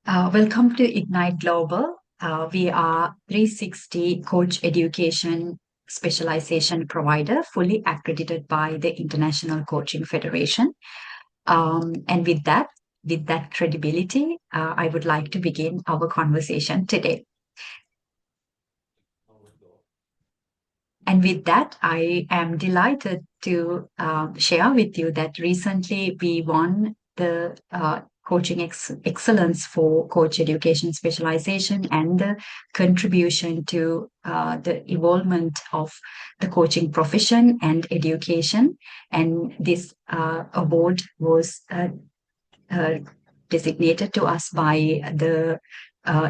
Welcome to Ignite Global. We are 360 coach education specialization provider, fully accredited by the International Coaching Federation. And with that credibility, I would like to begin our conversation today. And with that, I am delighted to share with you that recently we won the Coaching Excellence for Coach Education Specialization and the contribution to the evolvement of the coaching profession and education. And this award was designated to us by the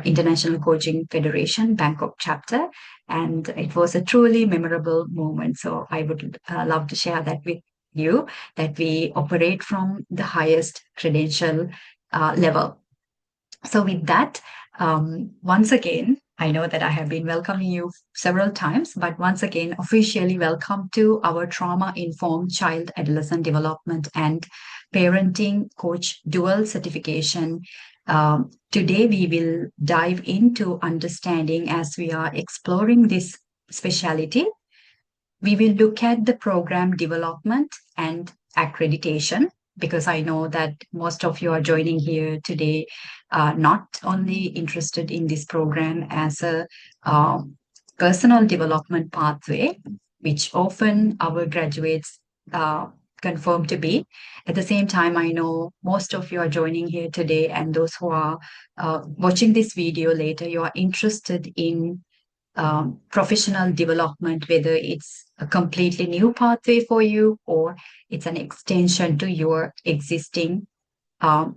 International Coaching Federation Bangkok chapter, and it was a truly memorable moment. So I would love to share that with you, that we operate from the highest credential level. So with that, once again, I know that I have been welcoming you several times, but once again, officially welcome to our Trauma-Informed Child, Adolescent Development and Parenting Coach Dual Certification. Today, we will dive into understanding as we are exploring this specialty. We will look at the program development and accreditation, because I know that most of you are joining here today not only interested in this program as a personal development pathway, which often our graduates confirm to be. At the same time, I know most of you are joining here today, and those who are watching this video later, you are interested in professional development, whether it's a completely new pathway for you or it's an extension to your existing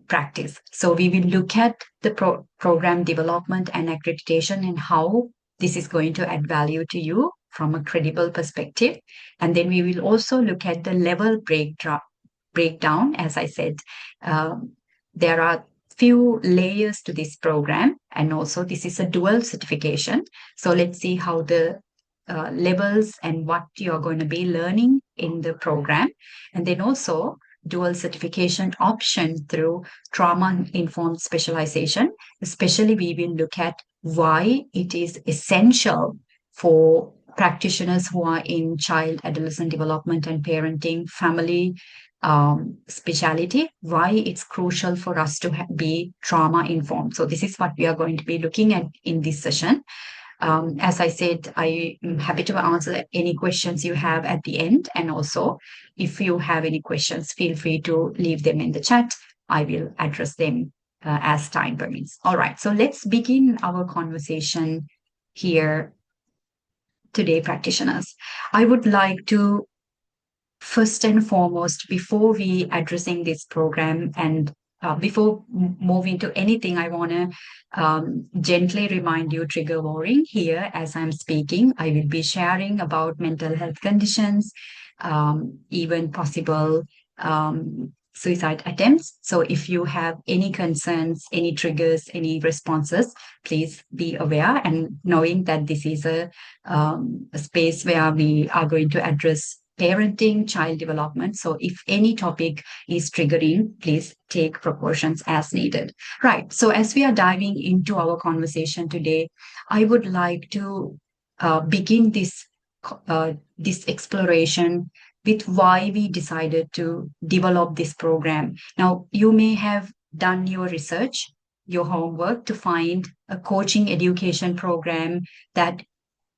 practice. So we will look at the program development and accreditation and how this is going to add value to you from a credible perspective. And then we will also look at the level breakdown. As I said, there are few layers to this program, and also this is a dual certification. So let's see how the levels and what you're going to be learning in the program, and then also dual certification option through trauma-informed specialization. Especially, we will look at why it is essential for practitioners who are in child, adolescent development and parenting, family specialty, why it's crucial for us to be trauma informed. So this is what we are going to be looking at in this session. As I said, I am happy to answer any questions you have at the end. And also, if you have any questions, feel free to leave them in the chat. I will address them as time permits. All right, so let's begin our conversation here today, practitioners. I would like to first and foremost, before we addressing this program and before moving to anything, I want to gently remind you, trigger warning here as I'm speaking. I will be sharing about mental health conditions, even possible suicide attempts. So if you have any concerns, any triggers, any responses, please be aware and knowing that this is a space where we are going to address parenting, child development. So if any topic is triggering, please take precautions as needed. Right. So as we are diving into our conversation today, I would like to begin this exploration with why we decided to develop this program. Now, you may have done your research, your homework to find a coaching education program that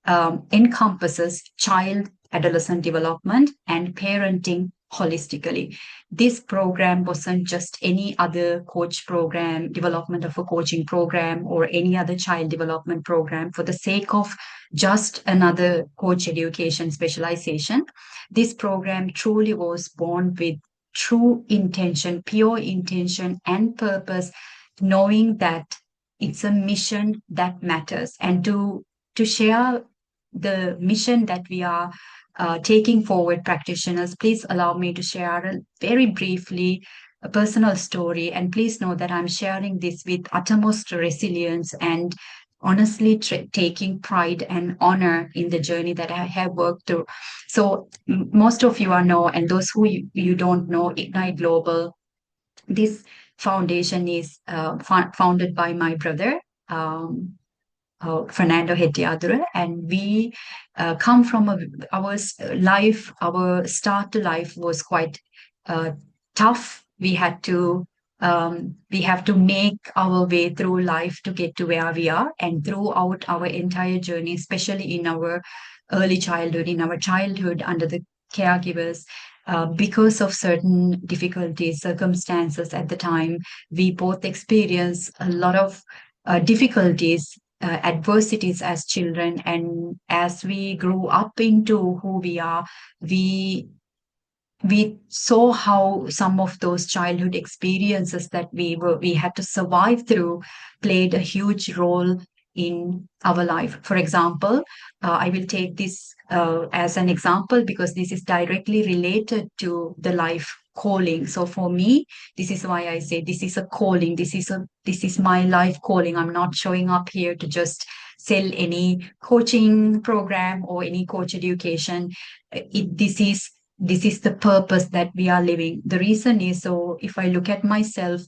encompasses child, adolescent development and parenting holistically. This program wasn't just any other coach program, development of a coaching program, or any other child development program for the sake of just another coach education specialization. This program truly was born with true intention, pure intention and purpose, knowing that it's a mission that matters. And to share the mission that we are taking forward, practitioners, please allow me to share very briefly a personal story. And please know that I'm sharing this with uttermost resilience and honestly taking pride and honor in the journey that I have worked through. So most of you are know, and those who you don't know, Ignite Global, this foundation is founded by my brother, Fernando Hetiadura, and we come from our life. Our start to life was quite tough. We have to make our way through life to get to where we are, and throughout our entire journey, especially in our early childhood, in our childhood under the caregivers. Because of certain difficulties, circumstances at the time, we both experienced a lot of difficulties, adversities as children, and as we grew up into who we are, we we saw how some of those childhood experiences that we had to survive through played a huge role in our life. For example, I will take this as an example because this is directly related to the life calling. So for me, this is why I say this is a calling. This is my life calling. I'm not showing up here to just sell any coaching program or any coach education. This is the purpose that we are living. The reason is, so if I look at myself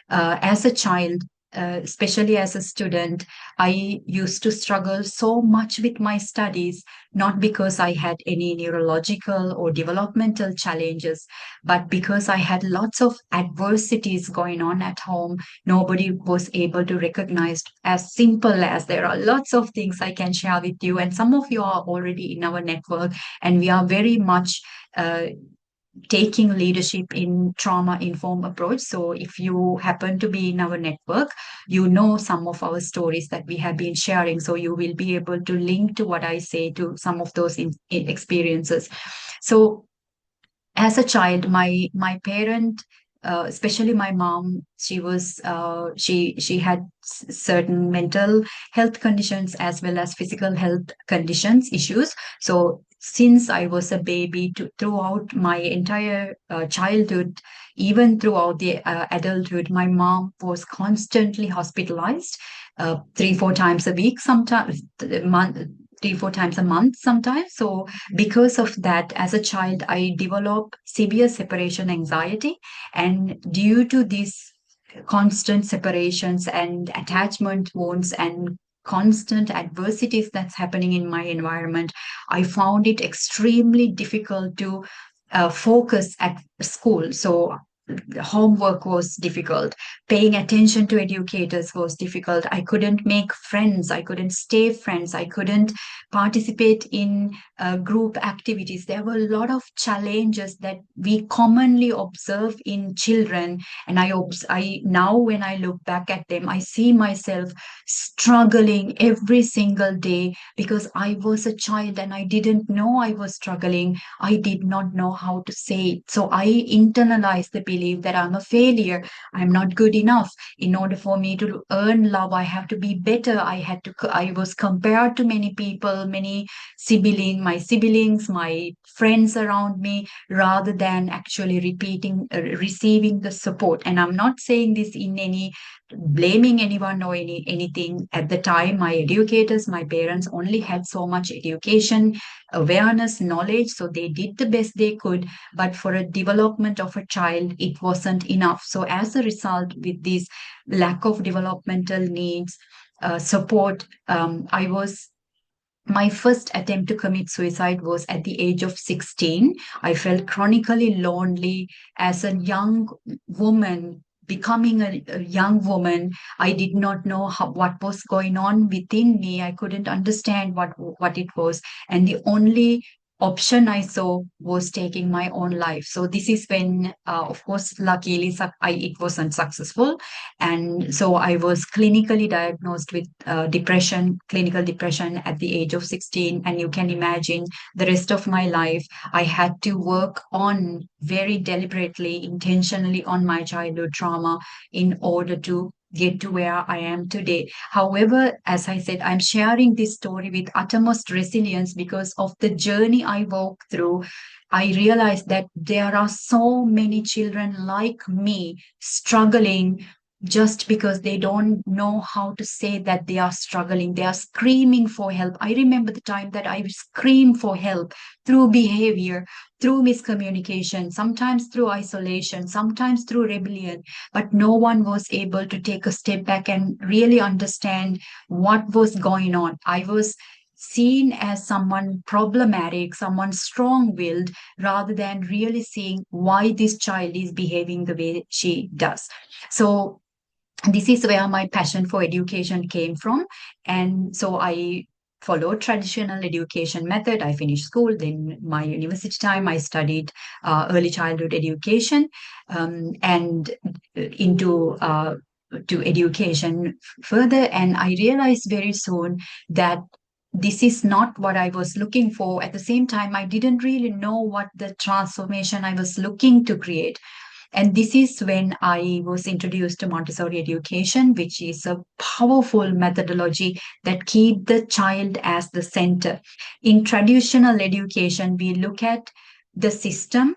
as a child, especially as a student, I used to struggle so much with my studies, not because I had any neurological or developmental challenges, but because I had lots of adversities going on at home. Nobody was able to recognize, as simple as there are lots of things I can share with you, and some of you are already in our network, and we are very much uh, taking leadership in trauma-informed approach. So if you happen to be in our network, you know some of our stories that we have been sharing. So you will be able to link to what I say to some of those experiences. So as a child, my parent, especially my mom, she had certain mental health conditions as well as physical health conditions issues. So since I was a baby, throughout my entire childhood, even throughout the adulthood, my mom was constantly hospitalized, 3 4 times a week, sometimes month, 3 4 times a month sometimes. So because of that, as a child, I developed severe separation anxiety. And due to these constant separations and attachment wounds and constant adversities that's happening in my environment, I found it extremely difficult to focus at school. So homework was difficult, paying attention to educators was difficult. I couldn't make friends, I couldn't stay friends, I couldn't participate in group activities. There were a lot of challenges that we commonly observe in children, and I now when I look back at them, I see myself struggling every single day because I was a child and I didn't know I was struggling. I did not know how to say it. So I internalized the belief that I'm a failure. I'm not good enough. In order for me to earn love, I have to be better. I was compared to many people, my siblings, my friends around me, rather than actually receiving the support. And I'm not saying this in any blaming anyone or anything. At the time, my educators, my parents only had so much education, awareness, knowledge, so they did the best they could. But for a development of a child, it wasn't enough. So as a result, with this lack of developmental needs, support, I was my first attempt to commit suicide was at the age of 16. I felt chronically lonely as a young woman. Becoming a young woman, I did not know what was going on within me. I couldn't understand what it was, and the only option I saw was taking my own life. So this is when, of course, luckily, it wasn't successful, and so I was clinically diagnosed with clinical depression at the age of 16. And you can imagine the rest of my life, I had to work on very deliberately, intentionally on my childhood trauma in order to get to where I am today. However, as I said, I'm sharing this story with uttermost resilience because of the journey I walked through. I realized that there are so many children like me struggling just because they don't know how to say that they are struggling. They are screaming for help. I remember the time that I screamed for help through behavior, through miscommunication, sometimes through isolation, sometimes through rebellion, but no one was able to take a step back and really understand what was going on. I was seen as someone problematic, someone strong willed, rather than really seeing why this child is behaving the way she does. So, this is where my passion for education came from. And so I followed traditional education method. I finished school. Then my university time, I studied early childhood education, and into to education further. And I realized very soon that this is not what I was looking for. At the same time, I didn't really know what the transformation I was looking to create. And this is when I was introduced to Montessori education, which is a powerful methodology that keeps the child as the center. In traditional education, we look at the system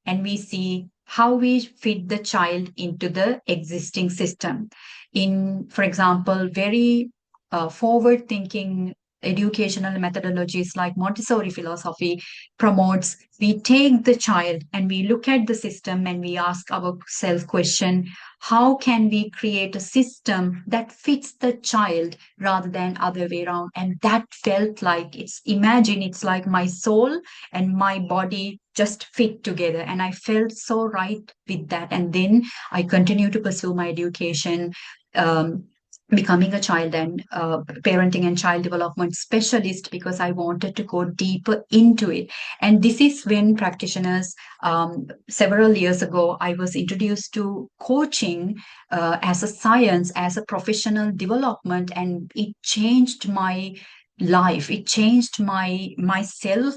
and we see how we fit the child into the existing system. In, for example, very forward thinking educational methodologies like Montessori philosophy promotes, we take the child and we look at the system and we ask ourselves question, how can we create a system that fits the child rather than other way around? And that felt like, it's like my soul and my body just fit together, and I felt so right with that. And then I continue to pursue my education, um, becoming a child and parenting and child development specialist, because I wanted to go deeper into it. And this is when practitioners, several years ago, I was introduced to coaching as a science, as a professional development, and it changed my life. It changed my myself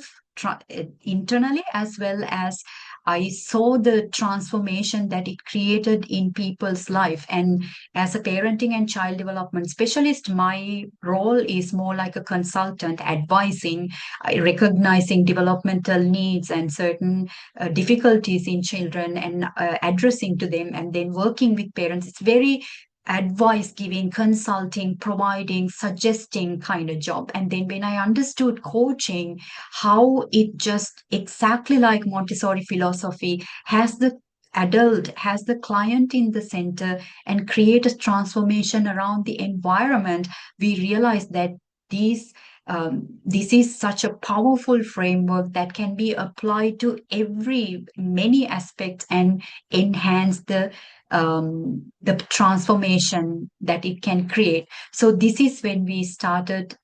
internally, as well as I saw the transformation that it created in people's life. And as a parenting and child development specialist, my role is more like a consultant, advising, recognizing developmental needs and certain difficulties in children, and addressing to them, and then working with parents. It's very advice giving, consulting, providing, suggesting kind of job. And then when I understood coaching, how it just exactly like Montessori philosophy has the adult, has the client in the center, and create a transformation around the environment, we realize that these this is such a powerful framework that can be applied to many aspects and enhance the transformation that it can create. So this is when we started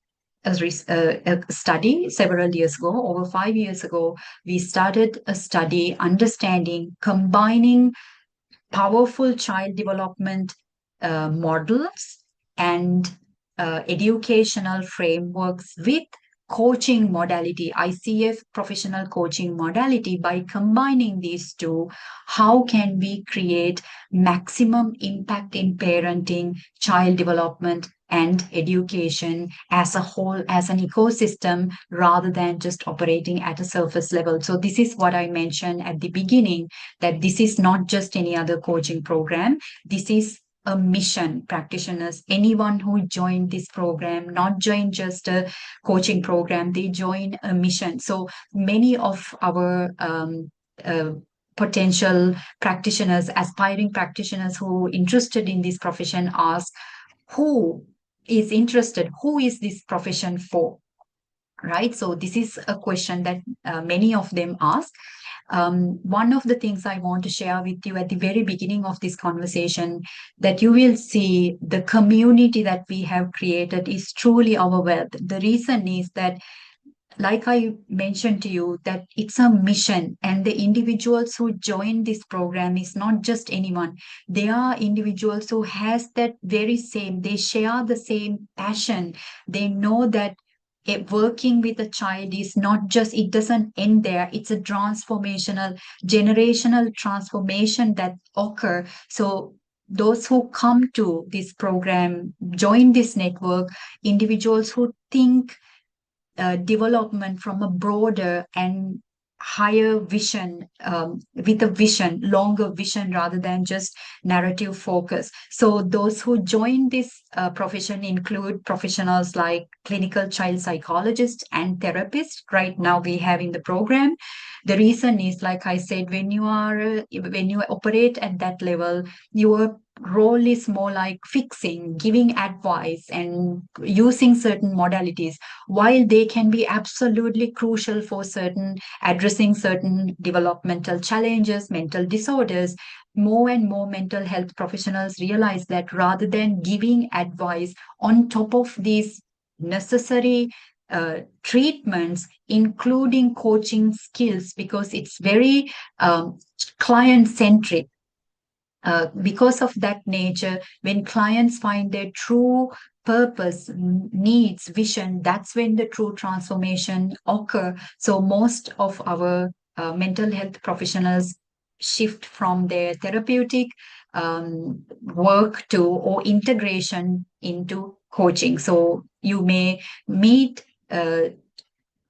a study several years ago, over 5 years ago. We started a study understanding, combining powerful child development models and educational frameworks with coaching modality, ICF professional coaching modality. By combining these two, how can we create maximum impact in parenting, child development, and education as a whole, as an ecosystem, rather than just operating at a surface level? So, this is what I mentioned at the beginning, that this is not just any other coaching program. This is a mission. Practitioners, anyone who joined this program, not join just a coaching program, they join a mission. So many of our uh, potential practitioners, aspiring practitioners who interested in this profession ask, who is interested? Who is this profession for? Right? So this is a question that many of them ask. One of the things I want to share with you at the very beginning of this conversation, that you will see the community that we have created is truly our wealth. The reason is that, like I mentioned to you, that it's a mission, and the individuals who join this program is not just anyone. They are individuals who has that very same, they share the same passion. They know that working with a child is not just, it doesn't end there. It's a transformational, generational transformation that occur. So those who come to this program, join this network, individuals who think development from a broader and higher vision, with a vision, longer vision rather than just narrative focus. So those who join this profession include professionals like clinical child psychologists and therapists. Right now we have in the program. The reason is, like I said, when you operate at that level, your role is more like fixing, giving advice, and using certain modalities. While they can be absolutely crucial for certain addressing certain developmental challenges, mental disorders, more and more mental health professionals realize that rather than giving advice on top of these necessary treatments, including coaching skills, because it's very client centric. Because of that nature, when clients find their true purpose, needs, vision, that's when the true transformation occur. So most of our mental health professionals shift from their therapeutic work to or integration into coaching. So you may meet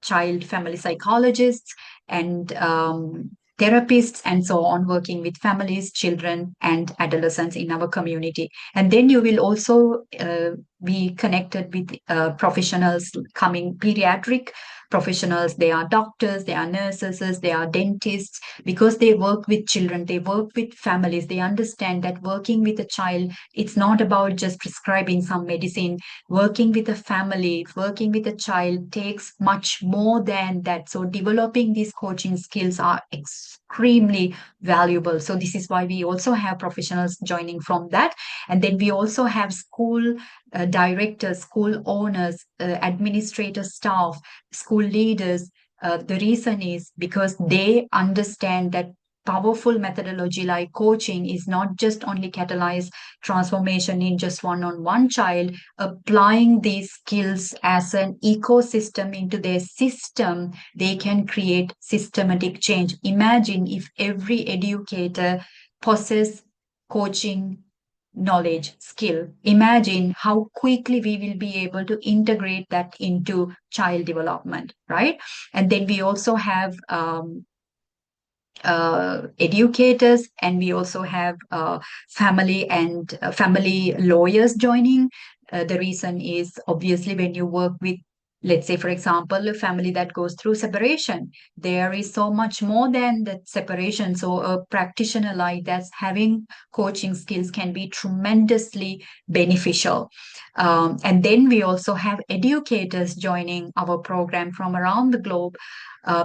child family psychologists and therapists and so on, working with families, children, and adolescents in our community. And then you will also be connected with professionals coming, pediatric professionals. They are doctors, they are nurses, they are dentists, because they work with children, they work with families. They understand that working with a child, it's not about just prescribing some medicine. Working with a family, working with a child takes much more than that. So developing these coaching skills are extremely valuable. So this is why we also have professionals joining from that. And then we also have school directors, school owners, administrator staff, school leaders. The reason is because they understand that powerful methodology like coaching is not just only catalyze transformation in just one-on-one child. Applying these skills as an ecosystem into their system, they can create systematic change. Imagine if every educator possesses coaching knowledge, skill. Imagine how quickly we will be able to integrate that into child development, right? And then we also have educators, and we also have family and family lawyers joining. The reason is obviously when you work with, let's say, for example, a family that goes through separation, there is so much more than that separation. So a practitioner like that's having coaching skills can be tremendously beneficial. And then we also have educators joining our program from around the globe,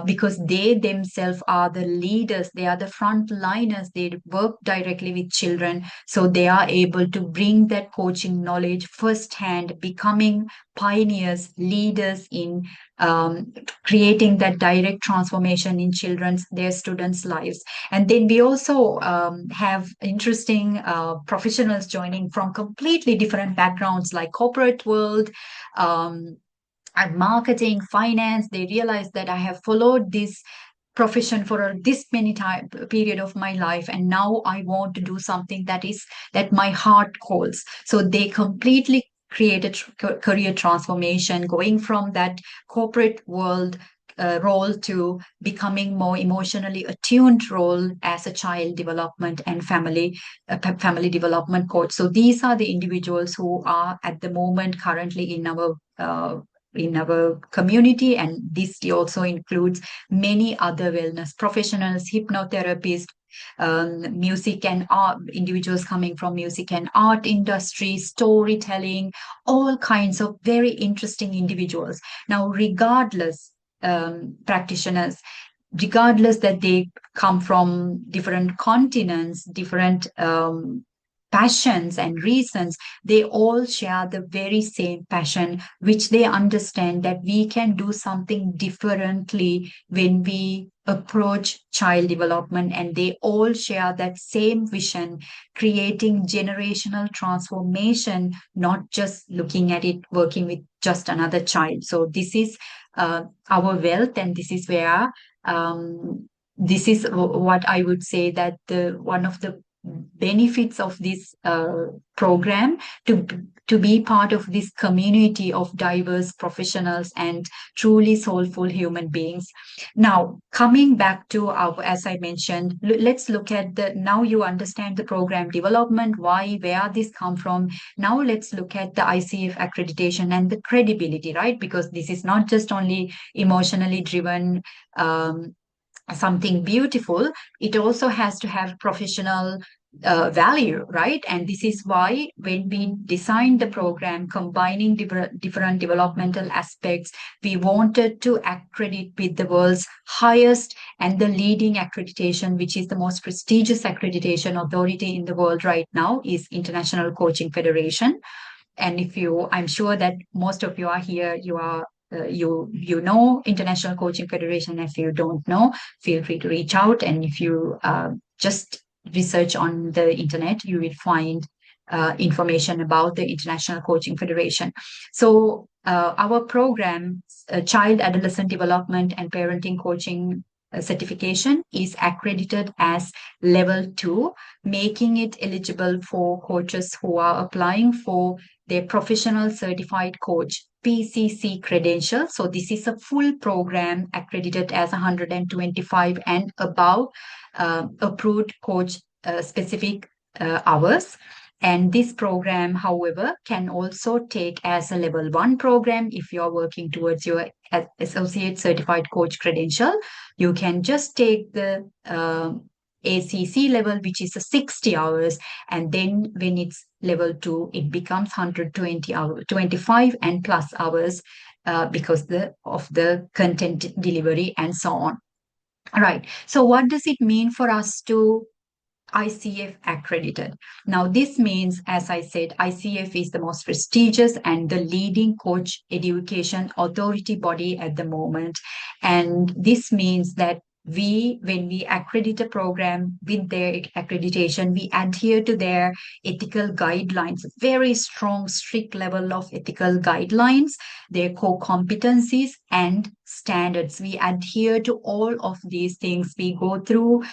because they themselves are the leaders, they are the frontliners, they work directly with children. So they are able to bring that coaching knowledge firsthand, becoming pioneers, leaders in creating that direct transformation in their students' lives. And then we also have interesting professionals joining from completely different backgrounds, like corporate world, and marketing, finance. They realize that I have followed this profession for this many time period of my life, and now I want to do something that my heart calls. So they completely create a career transformation, going from that corporate world role to becoming more emotionally attuned role as a child development and family development coach. So these are the individuals who are at the moment currently in our community, and this also includes many other wellness professionals, hypnotherapists, music and art, individuals coming from music and art industry, storytelling, all kinds of very interesting individuals. Now, regardless, practitioners, regardless that they come from different continents, different passions and reasons, they all share the very same passion, which they understand that we can do something differently when we approach child development. And they all share that same vision, creating generational transformation, not just looking at it working with just another child. So this is our wealth, and this is where this is what I would say that one of the benefits of this program to be part of this community of diverse professionals and truly soulful human beings. Now, coming back to our, as I mentioned, let's look at now you understand the program development, why, where this come from. Now let's look at the ICF accreditation and the credibility, right? Because this is not just only emotionally driven, something beautiful, it also has to have professional value, right? And this is why when we designed the program combining different developmental aspects, we wanted to accredit with the world's highest and the leading accreditation, which is the most prestigious accreditation authority in the world right now, is International Coaching Federation. And if you, I'm sure that most of you are here, you are you know International Coaching Federation. If you don't know, feel free to reach out, and if you just research on the internet, you will find information about the International Coaching Federation. So our program, Child Adolescent Development and Parenting Coaching certification, is accredited as level 2, making it eligible for coaches who are applying for their professional certified coach PCC credential. So this is a full program accredited as 125 and above approved coach specific hours. And this program, however, can also take as a level 1 program if you're working towards your associate certified coach credential. You can just take the ACC level, which is 60 hours. And then when it's level 2, it becomes 120 hours, 25 and plus hours because of the content delivery and so on. All right. So what does it mean for us to ICF accredited? Now, this means, as I said, ICF is the most prestigious and the leading coach education authority body at the moment. And this means that when we accredit a program with their accreditation, we adhere to their ethical guidelines, very strong, strict level of ethical guidelines, their core competencies and standards. We adhere to all of these things. We go through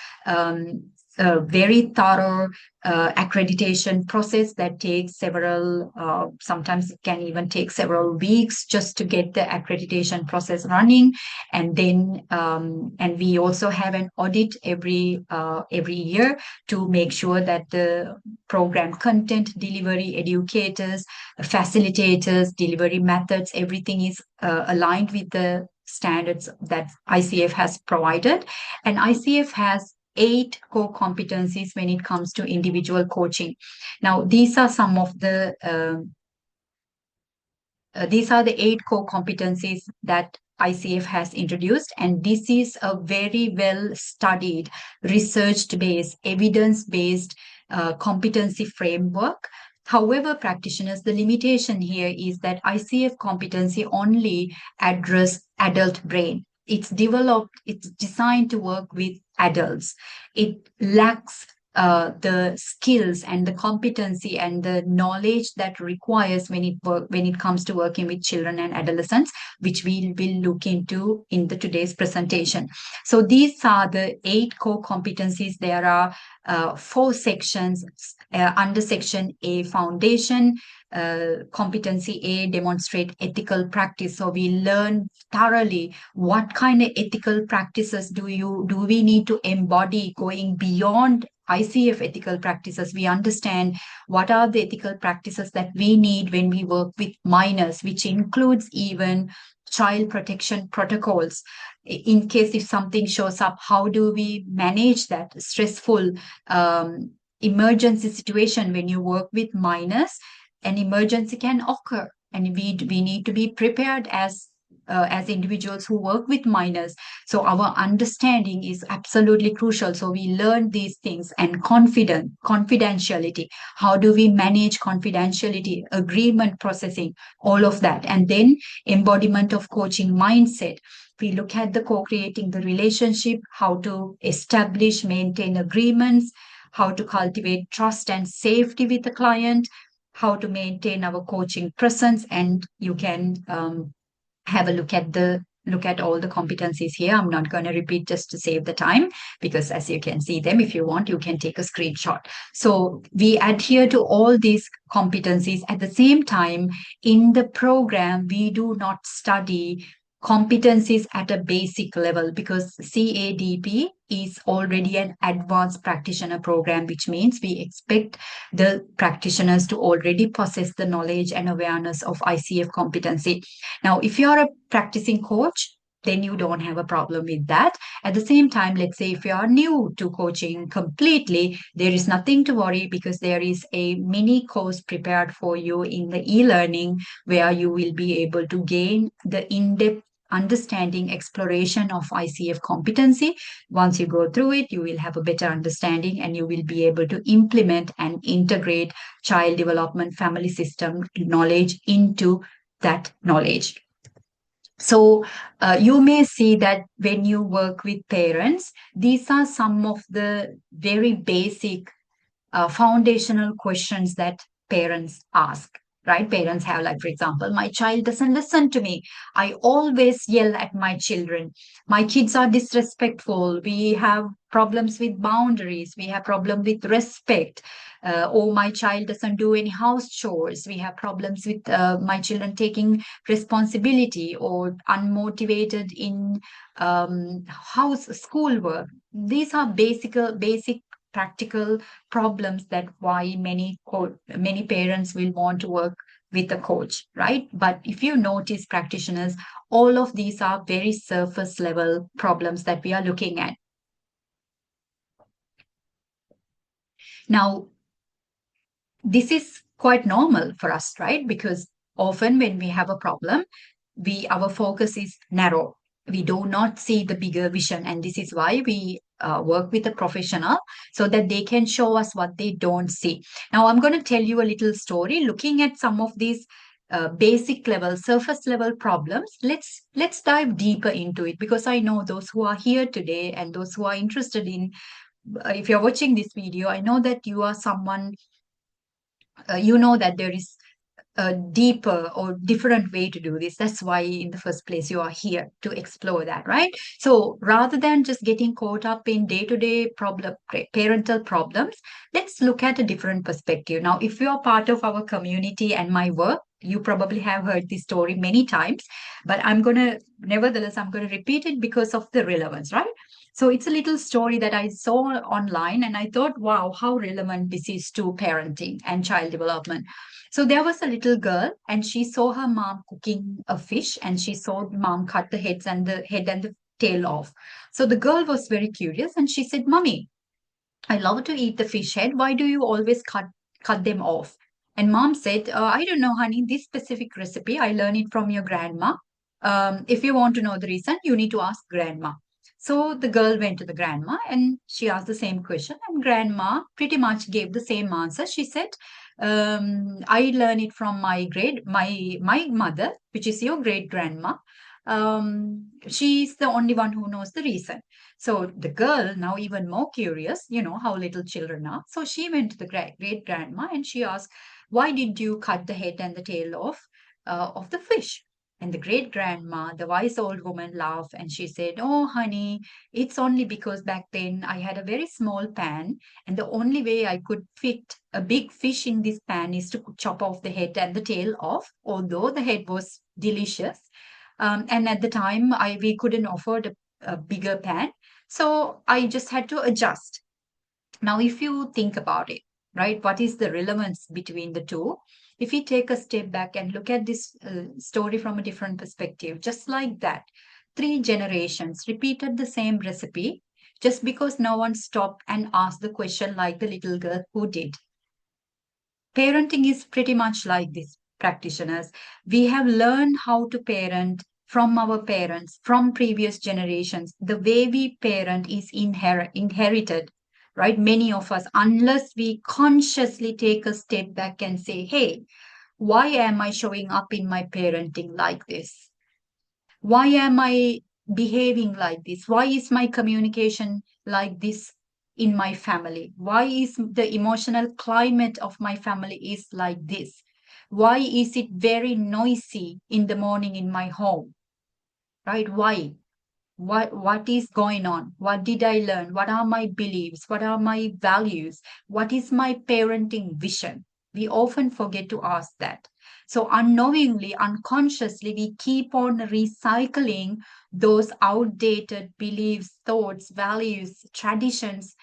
a very thorough accreditation process that takes several, sometimes it can even take several weeks just to get the accreditation process running. And then, and we also have an audit every year to make sure that the program content, delivery, educators, facilitators, delivery methods, everything is aligned with the standards that ICF has provided. And ICF has 8 core competencies when it comes to individual coaching. Now, these are some of the these are the 8 core competencies that ICF has introduced, and this is a very well studied, research based, evidence based competency framework. However, practitioners, the limitation here is that ICF competency only address adult brain. It's developed, it's designed to work with adults. It lacks the skills and the competency and the knowledge that requires when it comes to working with children and adolescents, which we will look into in the today's presentation. So these are the 8 core competencies. There are 4 sections under section A, foundation. Competency A, demonstrate ethical practice. So we learn thoroughly what kind of ethical practices do we need to embody going beyond ICF ethical practices. We understand what are the ethical practices that we need when we work with minors, which includes even child protection protocols. In case if something shows up, how do we manage that stressful emergency situation when you work with minors? An emergency can occur, and we need to be prepared as individuals who work with minors. So our understanding is absolutely crucial. So we learn these things. And confidentiality. How do we manage confidentiality, agreement processing, all of that. And then embodiment of coaching mindset. We look at the co-creating the relationship, how to establish, maintain agreements, how to cultivate trust and safety with the client, how to maintain our coaching presence. And you can have a look at the look at all the competencies here. I'm not going to repeat just to save the time, because as you can see them, if you want, you can take a screenshot. So we adhere to all these competencies. At the same time, in the program, we do not study competencies at a basic level, because CADP is already an advanced practitioner program, which means we expect the practitioners to already possess the knowledge and awareness of ICF competency. Now, if you're a practicing coach, then you don't have a problem with that. At the same time, let's say if you are new to coaching completely, there is nothing to worry, because there is a mini course prepared for you in the e-learning where you will be able to gain the in-depth understanding, exploration of ICF competency. Once you go through it, you will have a better understanding, and you will be able to implement and integrate child development family system knowledge into that knowledge. So you may see that when you work with parents, these are some of the very basic foundational questions that parents ask. Right? Parents have, like, for example, my child doesn't listen to me. I always yell at my children. My kids are disrespectful. We have problems with boundaries. We have problem with respect. Or my child doesn't do any house chores. We have problems with my children taking responsibility, or unmotivated in schoolwork. These are basic practical problems that why many parents will want to work with a coach, right? But if you notice, practitioners, all of these are very surface level problems that we are looking at. Now, this is quite normal for us, right? Because often when we have a problem, our focus is narrow. We do not see the bigger vision, and this is why we work with a professional, so that they can show us what they don't see. Now, I'm going to tell you a little story looking at some of these basic level, surface level problems. Let's dive deeper into it, because I know those who are here today and those who are interested in, if you're watching this video, I know that you are someone, you know that there is a deeper or different way to do this. That's why in the first place you are here to explore that, right? So rather than just getting caught up in day-to-day parental problems, let's look at a different perspective. Now, if you are part of our community and my work, you probably have heard this story many times, but nevertheless, I'm going to repeat it because of the relevance, right? So it's a little story that I saw online, and I thought, wow, how relevant this is to parenting and child development. So there was a little girl, and she saw her mom cooking a fish, and she saw mom cut the head and the tail off. So the girl was very curious, and she said, "Mommy, I love to eat the fish head. Why do you always cut them off?" And mom said, "I don't know, honey. This specific recipe, I learned it from your grandma. If you want to know the reason, you need to ask grandma." So the girl went to the grandma and she asked the same question, and grandma pretty much gave the same answer. She said, "I learned it from my mother, which is your great grandma. She's the only one who knows the reason." So the girl, now even more curious, you know how little children are. So she went to the great grandma and she asked, "Why did you cut the head and the tail of the fish?" And the great grandma, the wise old woman, laughed and she said, "Oh, honey, it's only because back then I had a very small pan, and the only way I could fit a big fish in this pan is to chop off the head and the tail off, although the head was delicious. And at the time, we couldn't afford a bigger pan. So I just had to adjust." Now, if you think about it, right, what is the relevance between the two? If we take a step back and look at this story from a different perspective, just like that, 3 generations repeated the same recipe just because no one stopped and asked the question like the little girl who did. Parenting is pretty much like this, practitioners. We have learned how to parent from our parents, from previous generations. The way we parent is inherited, right? Many of us, unless we consciously take a step back and say, "Hey, why am I showing up in my parenting like this? Why am I behaving like this? Why is my communication like this in my family? Why is the emotional climate of my family is like this? Why is it very noisy in the morning in my home?" right? Why? What is going on? What did I learn? What are my beliefs? What are my values? What is my parenting vision? We often forget to ask that. So unknowingly, unconsciously, we keep on recycling those outdated beliefs, thoughts, values, traditions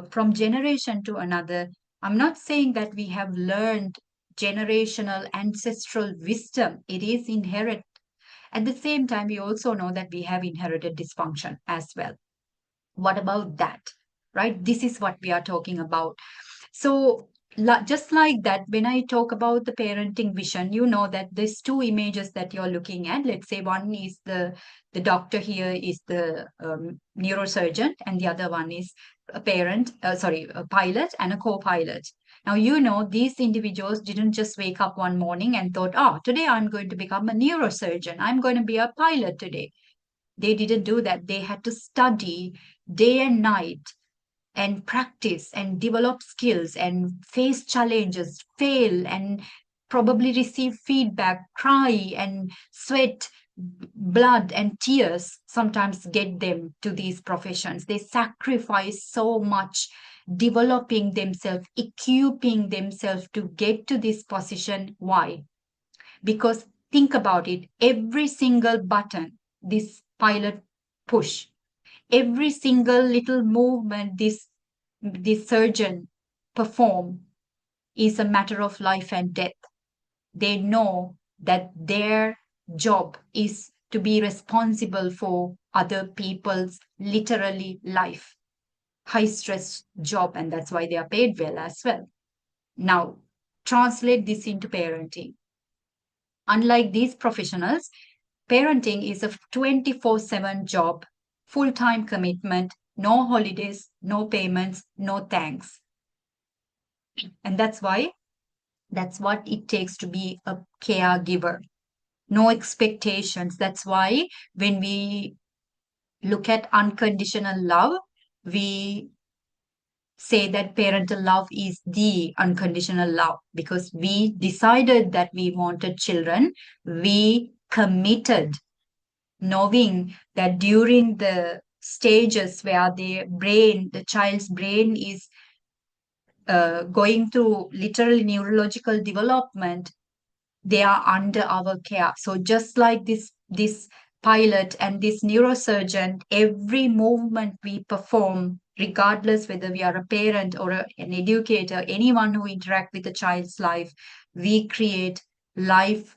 from generation to another. I'm not saying that we have learned generational ancestral wisdom. It is inherent. At the same time, we also know that we have inherited dysfunction as well. What about that? Right? This is what we are talking about. So, just like that, when I talk about the parenting vision, you know that there's two images that you're looking at. Let's say one is the doctor here is the neurosurgeon, and the other one is a pilot and a co-pilot. Now, you know, these individuals didn't just wake up one morning and thought, oh, today I'm going to become a neurosurgeon. I'm going to be a pilot today. They didn't do that. They had to study day and night and practice and develop skills and face challenges, fail and probably receive feedback, cry and sweat, blood and tears sometimes get them to these professions. They sacrifice so much developing themselves, equipping themselves to get to this position. Why? Because think about it, every single button this pilot push, every single little movement this surgeon perform is a matter of life and death. They know that their job is to be responsible for other people's literally life. High stress job, and that's why they are paid well as well. Now, translate this into parenting. Unlike these professionals, parenting is a 24/7 job, full time commitment, no holidays, no payments, no thanks. And that's what it takes to be a caregiver. No expectations. That's why when we look at unconditional love, we say that parental love is the unconditional love because we decided that we wanted children. We committed knowing that during the stages where the child's brain is going through literal neurological development, they are under our care. So just like this pilot and this neurosurgeon, every movement we perform, regardless whether we are a parent or an educator, anyone who interact with a child's life, we create life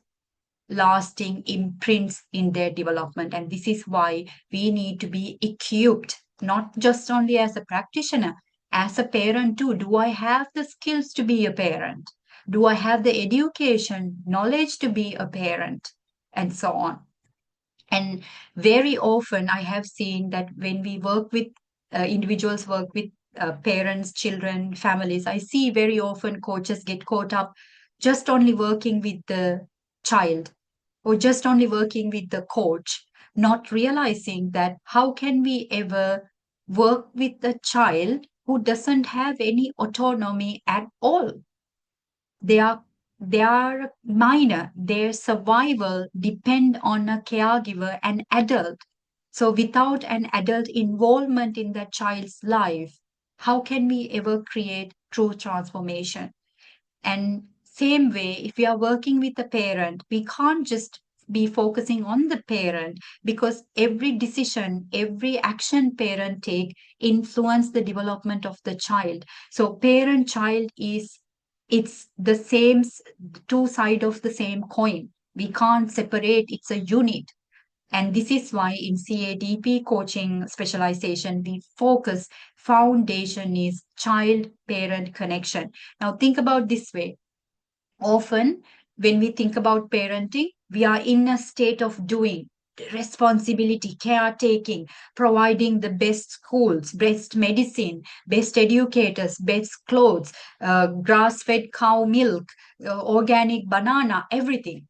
lasting imprints in their development. And this is why we need to be equipped, not just only as a practitioner, as a parent too. Do I have the skills to be a parent? Do I have the education, knowledge to be a parent? And so on. And very often I have seen that when we work with individuals, work with parents, children, families, I see very often coaches get caught up just only working with the child or just only working with the coach, not realizing that how can we ever work with a child who doesn't have any autonomy at all? They are they are minor. Their survival depend on a caregiver, an adult. So without an adult involvement in that child's life, how can we ever create true transformation? And same way, if we are working with a parent, we can't just be focusing on the parent because every decision, every action parent take influence the development of the child. So parent child is it's the same two side of the same coin. We can't separate, it's a unit. And this is why in CADP coaching specialization, we focus foundation is child parent connection. Now think about this way. Often, when we think about parenting, we are in a state of doing responsibility, caretaking, providing the best schools, best medicine, best educators, best clothes, grass fed cow milk, organic banana, everything.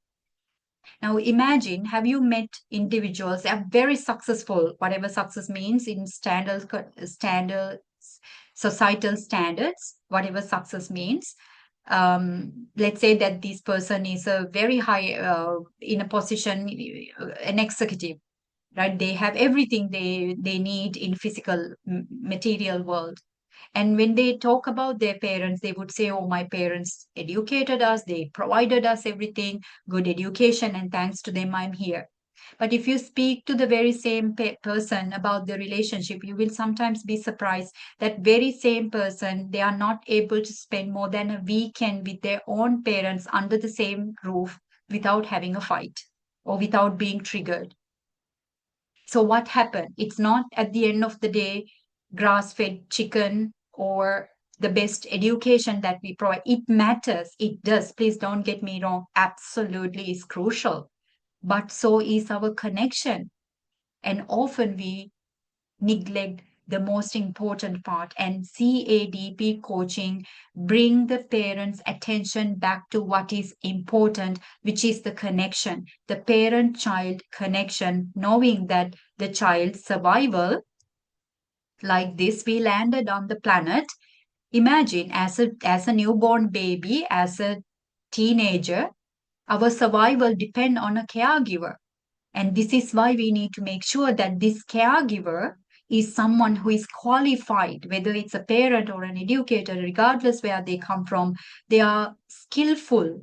Now imagine, have you met individuals that are very successful, whatever success means in standard societal standards, whatever success means. Let's say that this person is a very high in a position, an executive. right? They have everything they need in physical material world. And when they talk about their parents, they would say, oh, my parents educated us, they provided us everything, good education, and thanks to them, I'm here. But if you speak to the very same person about the relationship, you will sometimes be surprised that very same person, they are not able to spend more than a weekend with their own parents under the same roof without having a fight or without being triggered. So what happened? It's not at the end of the day grass-fed chicken or the best education that we provide. It matters. It does. Please don't get me wrong. Absolutely is crucial. But so is our connection. And often we neglect the most important part, and CADP coaching bring the parents attention back to what is important, which is the connection, the parent child connection, knowing that the child's survival, like this, we landed on the planet. Imagine as a newborn baby, as a teenager, our survival depend on a caregiver. And this is why we need to make sure that this caregiver is someone who is qualified, whether it's a parent or an educator, regardless where they come from, they are skillful,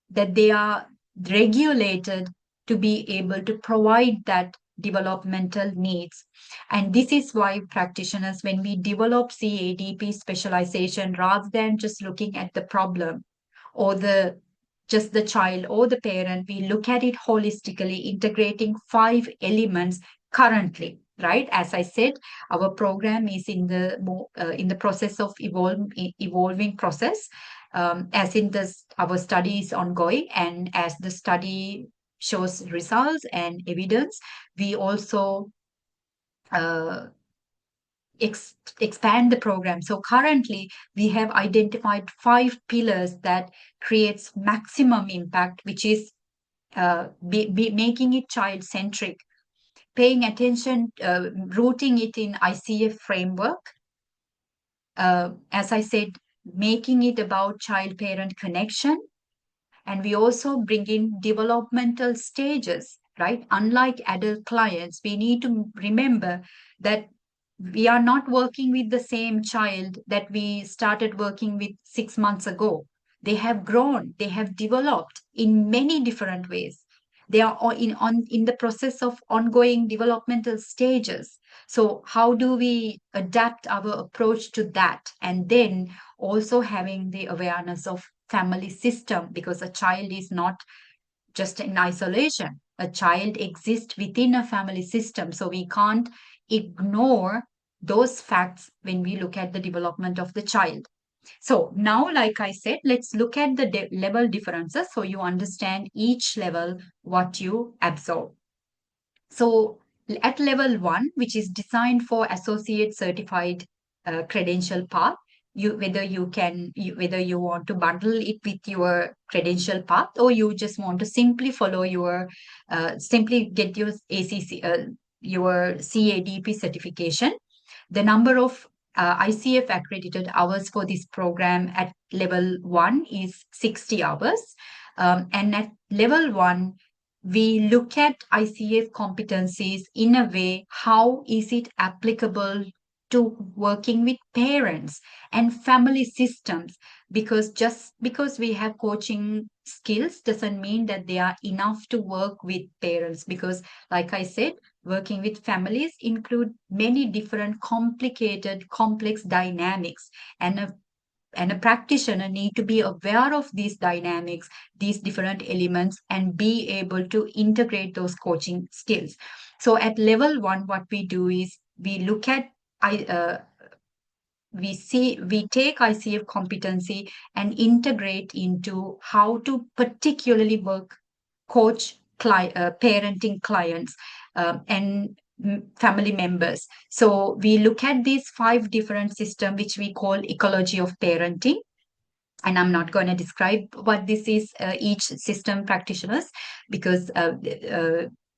that they are regulated to be able to provide that developmental needs. And this is why practitioners, when we develop CADP specialization, rather than just looking at the problem or just the child or the parent, we look at it holistically, integrating 5 elements currently. Right, as I said, our program is in the process of evolving process. As in this, our study is ongoing, and as the study shows results and evidence, we also uh, expand the program. So currently, we have identified 5 pillars that creates maximum impact, which is making it child-centric, paying attention, rooting it in ICF framework. As I said, making it about child-parent connection. And we also bring in developmental stages, right? Unlike adult clients, we need to remember that we are not working with the same child that we started working with 6 months ago. They have grown, they have developed in many different ways. They are in the process of ongoing developmental stages. So, how do we adapt our approach to that? And then also having the awareness of family system, because a child is not just in isolation. A child exists within a family system. So we can't ignore those facts when we look at the development of the child. So now, like I said, let's look at the level differences so you understand each level what you absorb. So at level 1, which is designed for associate certified credential path, whether you want to bundle it with your credential path, or you just want to simply follow your simply get your ACC your CADP certification. The number of ICF accredited hours for this program at level 1 is 60 hours. And at level 1, we look at ICF competencies in a way, how is it applicable to working with parents and family systems? Because just because we have coaching skills doesn't mean that they are enough to work with parents, because like I said, working with families include many different complicated, complex dynamics, and a practitioner need to be aware of these dynamics, these different elements, and be able to integrate those coaching skills. So at level 1, what we do is we look at we take ICF competency and integrate into how to particularly coach parenting clients and family members. So we look at these 5 different systems, which we call ecology of parenting. And I'm not going to describe what this is, each system practitioners, because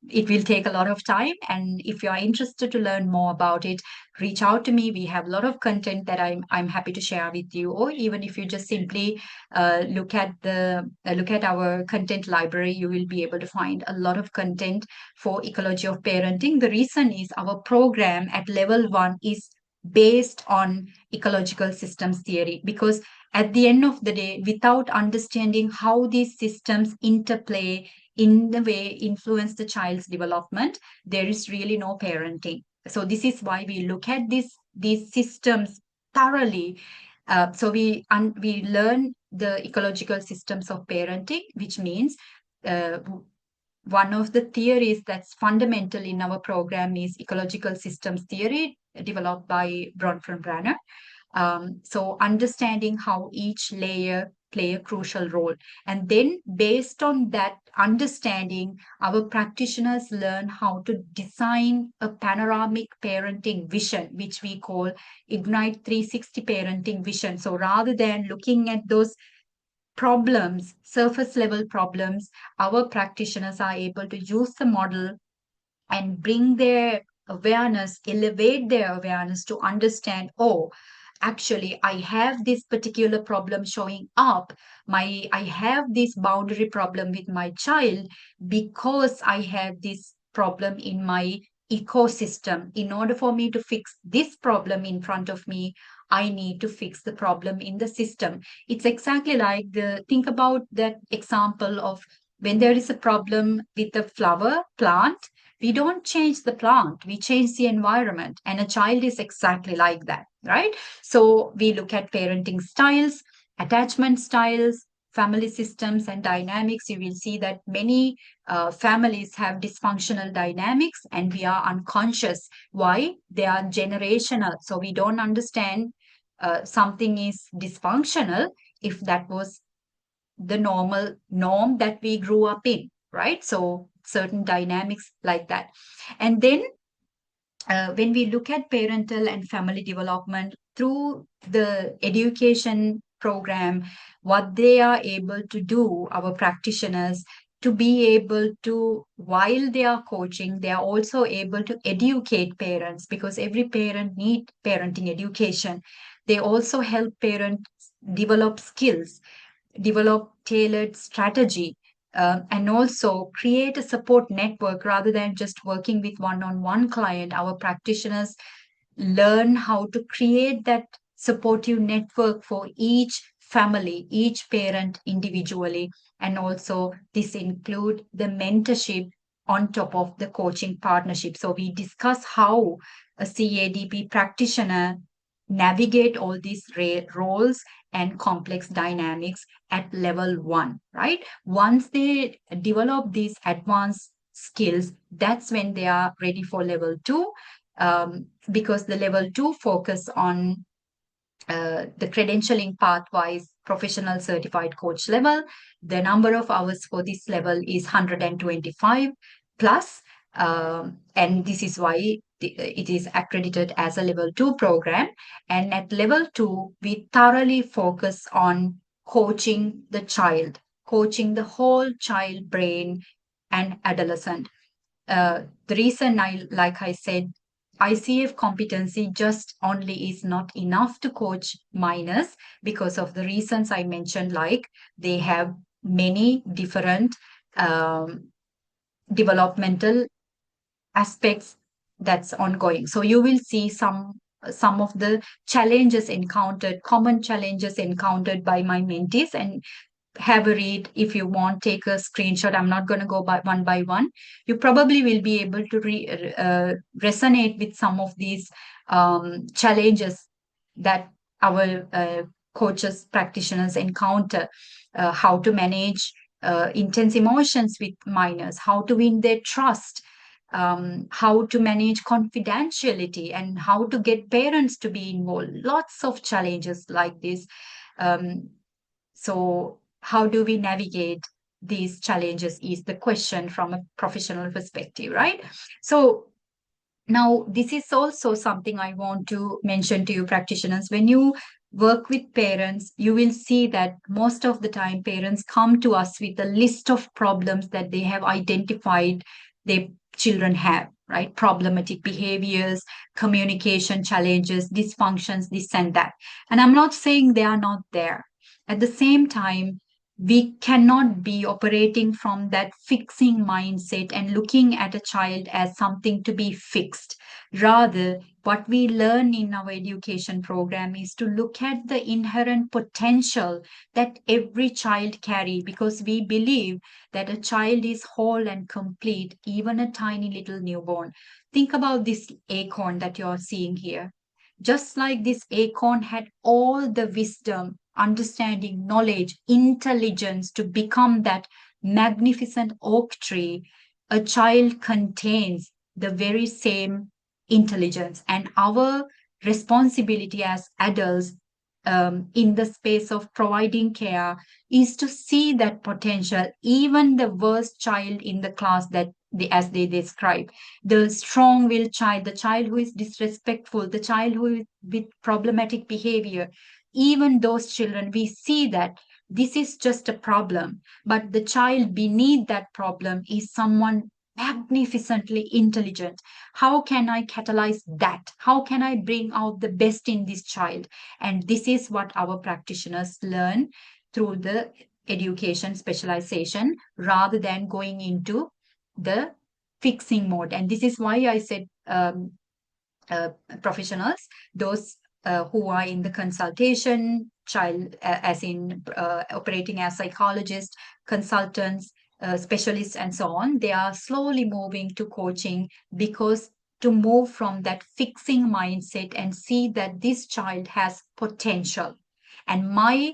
it will take a lot of time. And if you are interested to learn more about it, reach out to me. We have a lot of content that I'm happy to share with you. Or even if you just simply look at our content library, you will be able to find a lot of content for ecology of parenting. The reason is our program at level 1 is based on ecological systems theory, because at the end of the day, without understanding how these systems interplay in the way influence the child's development, there is really no parenting. So this is why we look at these systems thoroughly. So we learn the ecological systems of parenting, which means uh, one of the theories that's fundamental in our program is ecological systems theory, developed by Bronfenbrenner. So understanding how each layer play a crucial role. And then based on that understanding, our practitioners learn how to design a panoramic parenting vision, which we call Ignite 360 parenting vision. So rather than looking at those problems, surface level problems, our practitioners are able to use the model and bring their awareness, elevate their awareness to understand, oh, actually, I have this particular problem showing up. I have this boundary problem with my child because I have this problem in my ecosystem. In order for me to fix this problem in front of me, I need to fix the problem in the system. It's exactly like think about that example of when there is a problem with the flower plant, we don't change the plant, we change the environment. And a child is exactly like that, right? So we look at parenting styles, attachment styles, family systems, and dynamics. You will see that many families have dysfunctional dynamics and we are unconscious. Why? They are generational. So we don't understand something is dysfunctional if that was the normal norm that we grew up in, right? So certain dynamics like that. And then when we look at parental and family development through the education program, what they are able to do, our practitioners, to be able to, while they are coaching, they are also able to educate parents, because every parent need parenting education. They also help parents develop skills, develop tailored strategy, and also create a support network rather than just working with one-on-one client. Our practitioners learn how to create that supportive network for each family, each parent individually. And also this include the mentorship on top of the coaching partnership. So we discuss how a CADP practitioner navigate all these roles and complex dynamics at level 1, right? Once they develop these advanced skills, that's when they are ready for level 2, because the level 2 focus on the credentialing pathwise professional certified coach level. The number of hours for this level is 125 plus, and this is why it is accredited as a level 2 program. And at level 2, we thoroughly focus on coaching the child, coaching the whole child brain and adolescent. The reason like I said, ICF competency just only is not enough to coach minors, because of the reasons I mentioned, like they have many different um, developmental aspects that's ongoing. So you will see some of the challenges encountered, common challenges encountered by my mentees, and have a read. If you want, take a screenshot. I'm not going to go by one. You probably will be able to resonate with some of these challenges that our coaches, practitioners encounter. How to manage intense emotions with minors, how to win their trust, how to manage confidentiality, and how to get parents to be involved. Lots of challenges like this. Um, so how do we navigate these challenges is the question from a professional perspective, right? So now this is also something I want to mention to you practitioners. When you work with parents, you will see that most of the time parents come to us with a list of problems that they have identified children have, right? Problematic behaviors, communication challenges, dysfunctions, this and that. And I'm not saying they are not there. At the same time, we cannot be operating from that fixing mindset and looking at a child as something to be fixed. Rather, what we learn in our education program is to look at the inherent potential that every child carry, because we believe that a child is whole and complete, even a tiny little newborn. Think about this acorn that you're seeing here. Just like this acorn had all the wisdom, understanding, knowledge, intelligence to become that magnificent oak tree, a child contains the very same intelligence. And our responsibility as adults, in the space of providing care, is to see that potential. Even the worst child in the class, that as they describe, the strong-willed child, the child who is disrespectful, the child who is with problematic behavior, even those children, we see that this is just a problem, but the child beneath that problem is someone magnificently intelligent. How can I catalyze that? How can I bring out the best in this child? And this is what our practitioners learn through the education specialization, rather than going into the fixing mode. And this is why I said, uh, professionals, those who are in the consultation, child, as in operating as psychologists, consultants, specialists, and so on, they are slowly moving to coaching, because to move from that fixing mindset and see that this child has potential. And my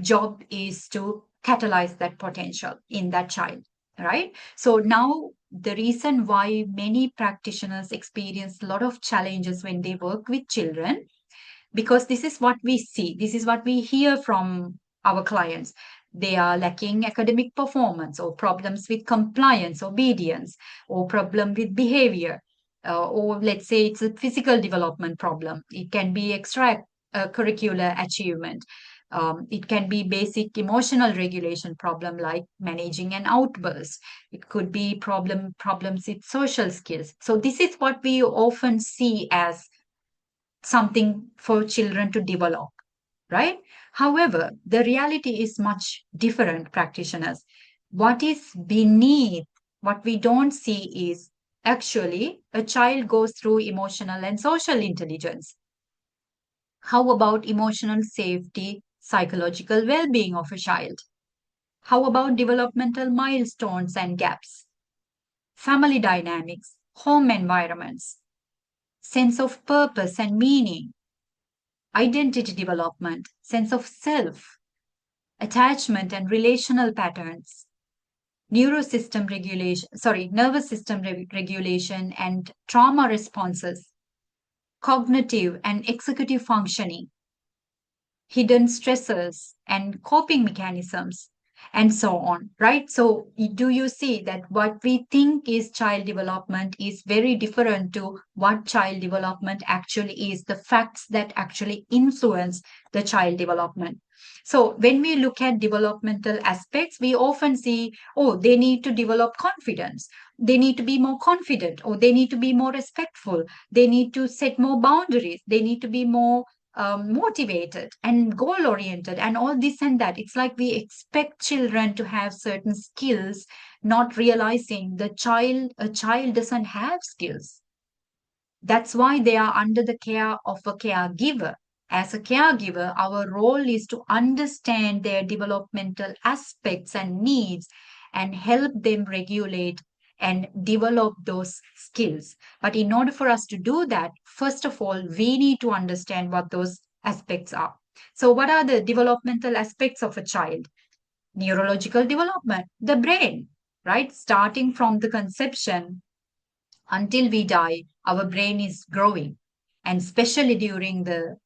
job is to catalyze that potential in that child, right? So now the reason why many practitioners experience a lot of challenges when they work with children, because this is what we see, this is what we hear from our clients. They are lacking academic performance, or problems with compliance, obedience, or problem with behavior, or let's say it's a physical development problem. It can be extra curricular achievement. It can be basic emotional regulation problem like managing an outburst. It could be problems with social skills. So this is what we often see as something for children to develop, right? However, the reality is much different, practitioners. What is beneath, what we don't see is actually a child goes through emotional and social intelligence. How about emotional safety, psychological well being of a child? How about developmental milestones and gaps? Family dynamics, home environments, sense of purpose and meaning, identity development, sense of self, attachment and relational patterns, nervous system regulation and trauma responses, cognitive and executive functioning, hidden stressors and coping mechanisms, and so on, right? So, do you see that what we think is child development is very different to what child development actually is, the facts that actually influence the child development? So, when we look at developmental aspects, we often see, oh, they need to develop confidence. They need to be more confident, or they need to be more respectful. They need to set more boundaries. They need to be more motivated and goal oriented and all this and that. It's like we expect children to have certain skills, not realizing a child doesn't have skills. That's why they are under the care of a caregiver. As a caregiver, our role is to understand their developmental aspects and needs and help them regulate and develop those skills. But in order for us to do that, first of all, we need to understand what those aspects are. So, what are the developmental aspects of a child? Neurological development, the brain, right? Starting from the conception until we die, our brain is growing. And especially during the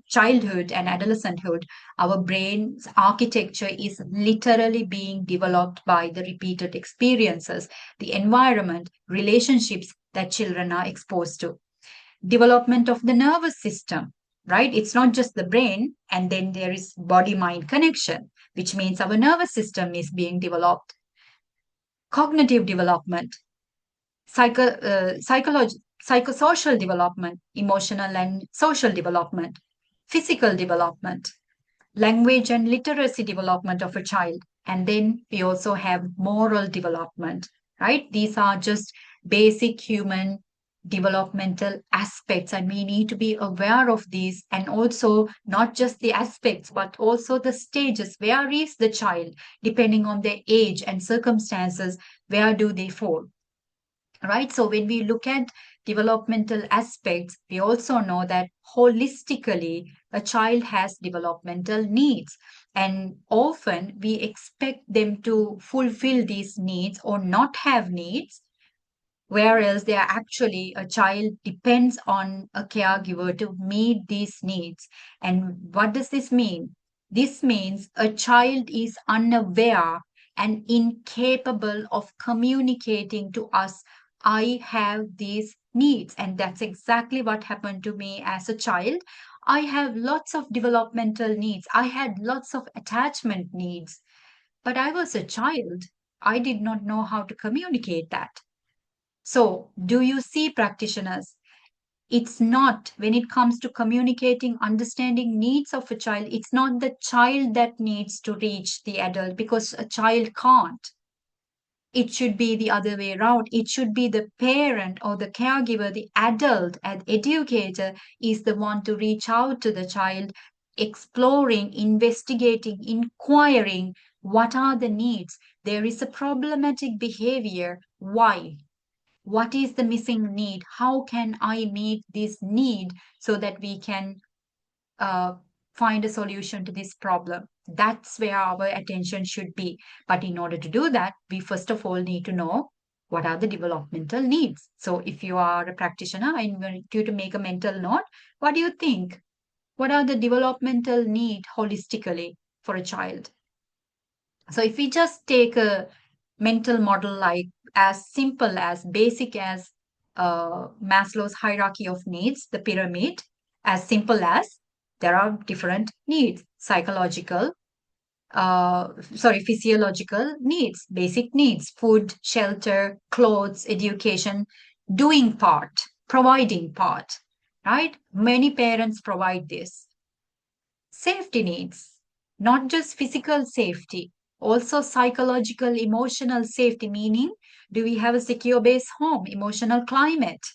childhood and adolescenthood, our brain's architecture is literally being developed by the repeated experiences, the environment, relationships that children are exposed to. Development of the nervous system, right? It's not just the brain, and then there is body mind connection, which means our nervous system is being developed. cognitive development, psychosocial development, emotional and social development, physical development, language and literacy development of a child. And then we also have moral development, right? These are just basic human developmental aspects, and we need to be aware of these, and also not just the aspects, but also the stages. Where is the child, depending on their age and circumstances, where do they fall? Right. So when we look at developmental aspects, we also know that holistically a child has developmental needs, and often we expect them to fulfill these needs or not have needs, whereas they are actually, a child depends on a caregiver to meet these needs. And what does this mean? This means a child is unaware and incapable of communicating to us, I have these needs. And that's exactly what happened to me as a child. I have lots of developmental needs, I had lots of attachment needs, but I was a child. I did not know how to communicate that. So, do you see, practitioners? It's not, when it comes to communicating, understanding needs of a child, it's not the child that needs to reach the adult, because a child can't. It should be the other way around. It should be the parent or the caregiver, the adult and educator is the one to reach out to the child, exploring, investigating, inquiring what are the needs. There is a problematic behavior. Why? What is the missing need? How can I meet this need so that we can uh, find a solution to this problem? That's where our attention should be. But in order to do that, we first of all need to know what are the developmental needs. So if you are a practitioner, I invite you to make a mental note. What do you think? What are the developmental need holistically for a child? So if we just take a mental model like as simple as basic as Maslow's hierarchy of needs, the pyramid, as simple as there are different needs, physiological needs, basic needs, food, shelter, clothes, education, doing part, providing part, right? Many parents provide this. Safety needs, not just physical safety, also psychological, emotional safety, meaning do we have a secure base home, emotional climate,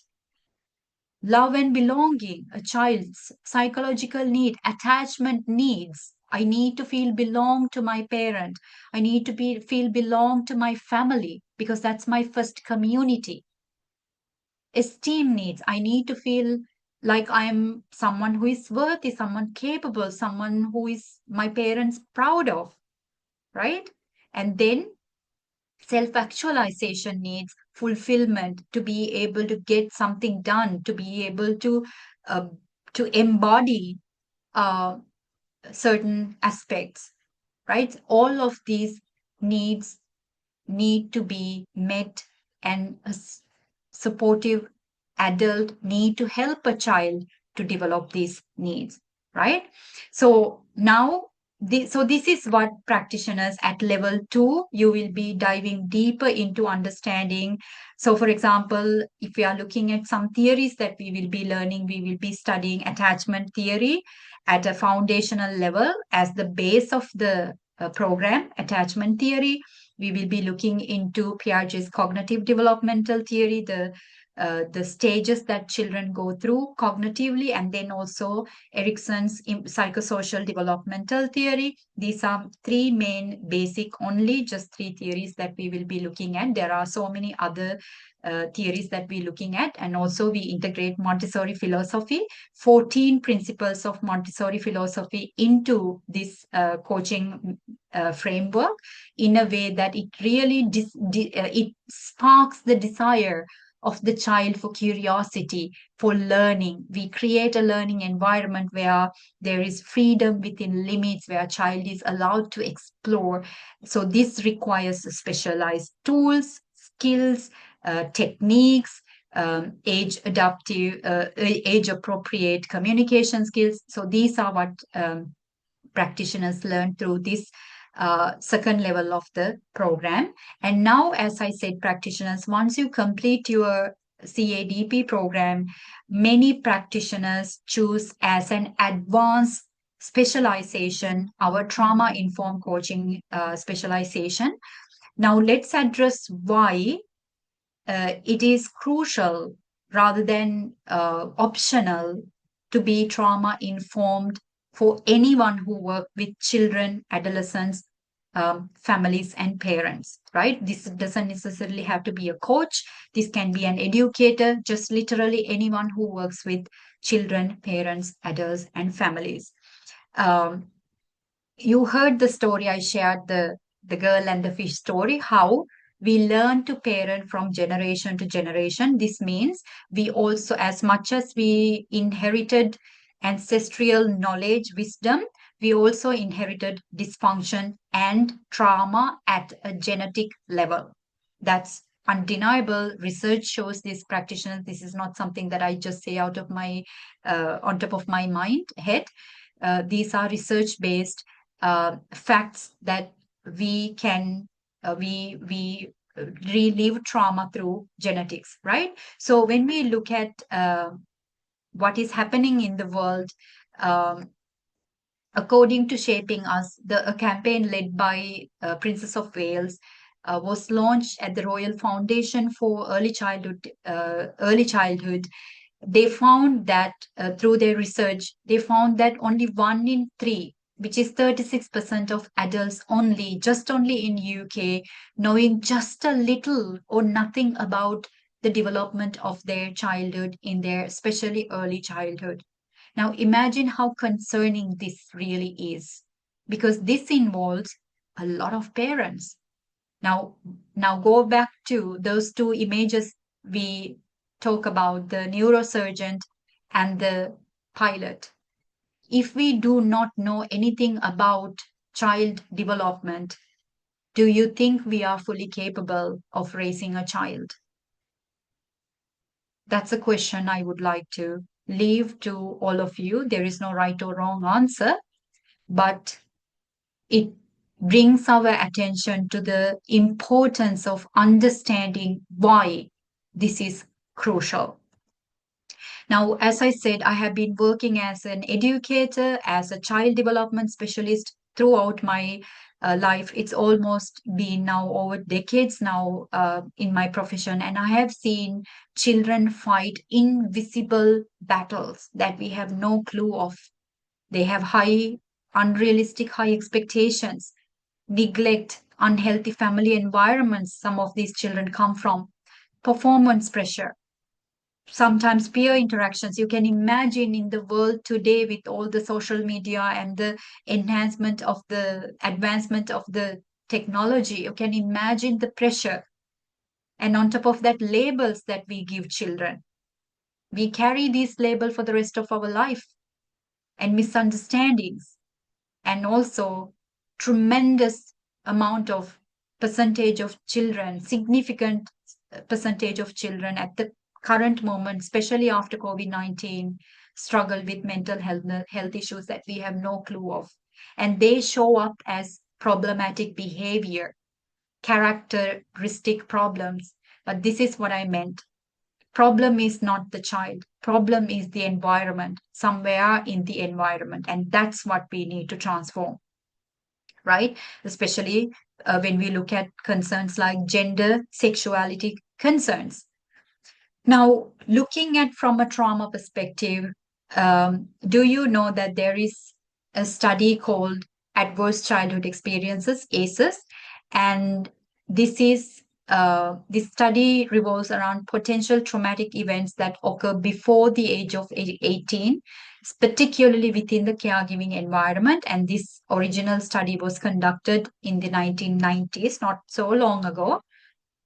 love and belonging, a child's psychological need, attachment needs. I need to feel belong to my parent. I need to feel belong to my family because that's my first community. Esteem needs. I need to feel like I'm someone who is worthy, someone capable, someone who is my parents proud of, right? And then self actualization needs, fulfillment, to be able to get something done, to be able uh, to embody uh, certain aspects, right? All of these needs need to be met, and a supportive adult need to help a child to develop these needs, right? So now so this is what practitioners at level 2 you will be diving deeper into understanding. So for example, if we are looking at some theories that we will be learning, we will be studying attachment theory at a foundational level as the base of the program, attachment theory. We will be looking into Piaget's cognitive developmental theory, the stages that children go through cognitively, and then also Erickson's psychosocial developmental theory. These are three main basic, only just three theories that we will be looking at. There are so many other theories that we're looking at, and also we integrate Montessori philosophy, 14 principles of Montessori philosophy into this coaching framework in a way that it really it sparks the desire of the child for curiosity, for learning. We create a learning environment where there is freedom within limits, where a child is allowed to explore. So this requires specialized tools, skills, techniques, age appropriate communication skills. So these are what practitioners learn through this second level of the program. And now, as I said, practitioners, once you complete your CADP program, many practitioners choose as an advanced specialization our trauma-informed coaching specialization. Now, let's address why it is crucial rather than optional to be trauma informed for anyone who work with children, adolescents, families, and parents, right? This doesn't necessarily have to be a coach. This can be an educator, just literally anyone who works with children, parents, adults, and families. Um, you heard the story I shared, the girl and the fish story, how we learn to parent from generation to generation. This means we also, as much as we inherited ancestral knowledge, wisdom, we also inherited dysfunction and trauma at a genetic level. That's undeniable. Research shows this, practitioners. This is not something that I just say out of my on top of my mind head. These are research based facts that we can we relive trauma through genetics, right? So when we look at what is happening in the world, um, according to Shaping Us, a campaign led by Princess of Wales was launched at the Royal Foundation for Early Childhood. They found that through their research, they found that only 1 in 3, which is 36% of adults only, just only in UK, knowing just a little or nothing about the development of their childhood in their especially early childhood. Now imagine how concerning this really is, because this involves a lot of parents. Now, now go back to those two images we talk about, the neurosurgeon and the pilot. If we do not know anything about child development, do you think we are fully capable of raising a child? That's a question I would like to leave to all of you. There is no right or wrong answer, but it brings our attention to the importance of understanding why this is crucial. Now, as I said, I have been working as an educator, as a child development specialist throughout my life. It's almost been now over decades now in my profession, and I have seen children fight invisible battles that we have no clue of. They have unrealistic high expectations, neglect, unhealthy family environments some of these children come from, performance pressure, sometimes peer interactions. You can imagine in the world today with all the social media and the advancement of the technology, you can imagine the pressure. And on top of that, labels that we give children. We carry these labels for the rest of our life, and misunderstandings, and also tremendous amount of percentage of children, significant percentage of children at the current moment, especially after COVID-19, struggle with mental health issues that we have no clue of. And they show up as problematic behavior, characteristic problems. But this is what I meant. Problem is not the child. Problem is the environment, somewhere in the environment. And that's what we need to transform, right? Especially when we look at concerns like gender, sexuality concerns. Now, looking at from a trauma perspective, do you know that there is a study called Adverse Childhood Experiences, ACEs, and this study revolves around potential traumatic events that occur before the age of 18, particularly within the caregiving environment. And this original study was conducted in the 1990s, not so long ago,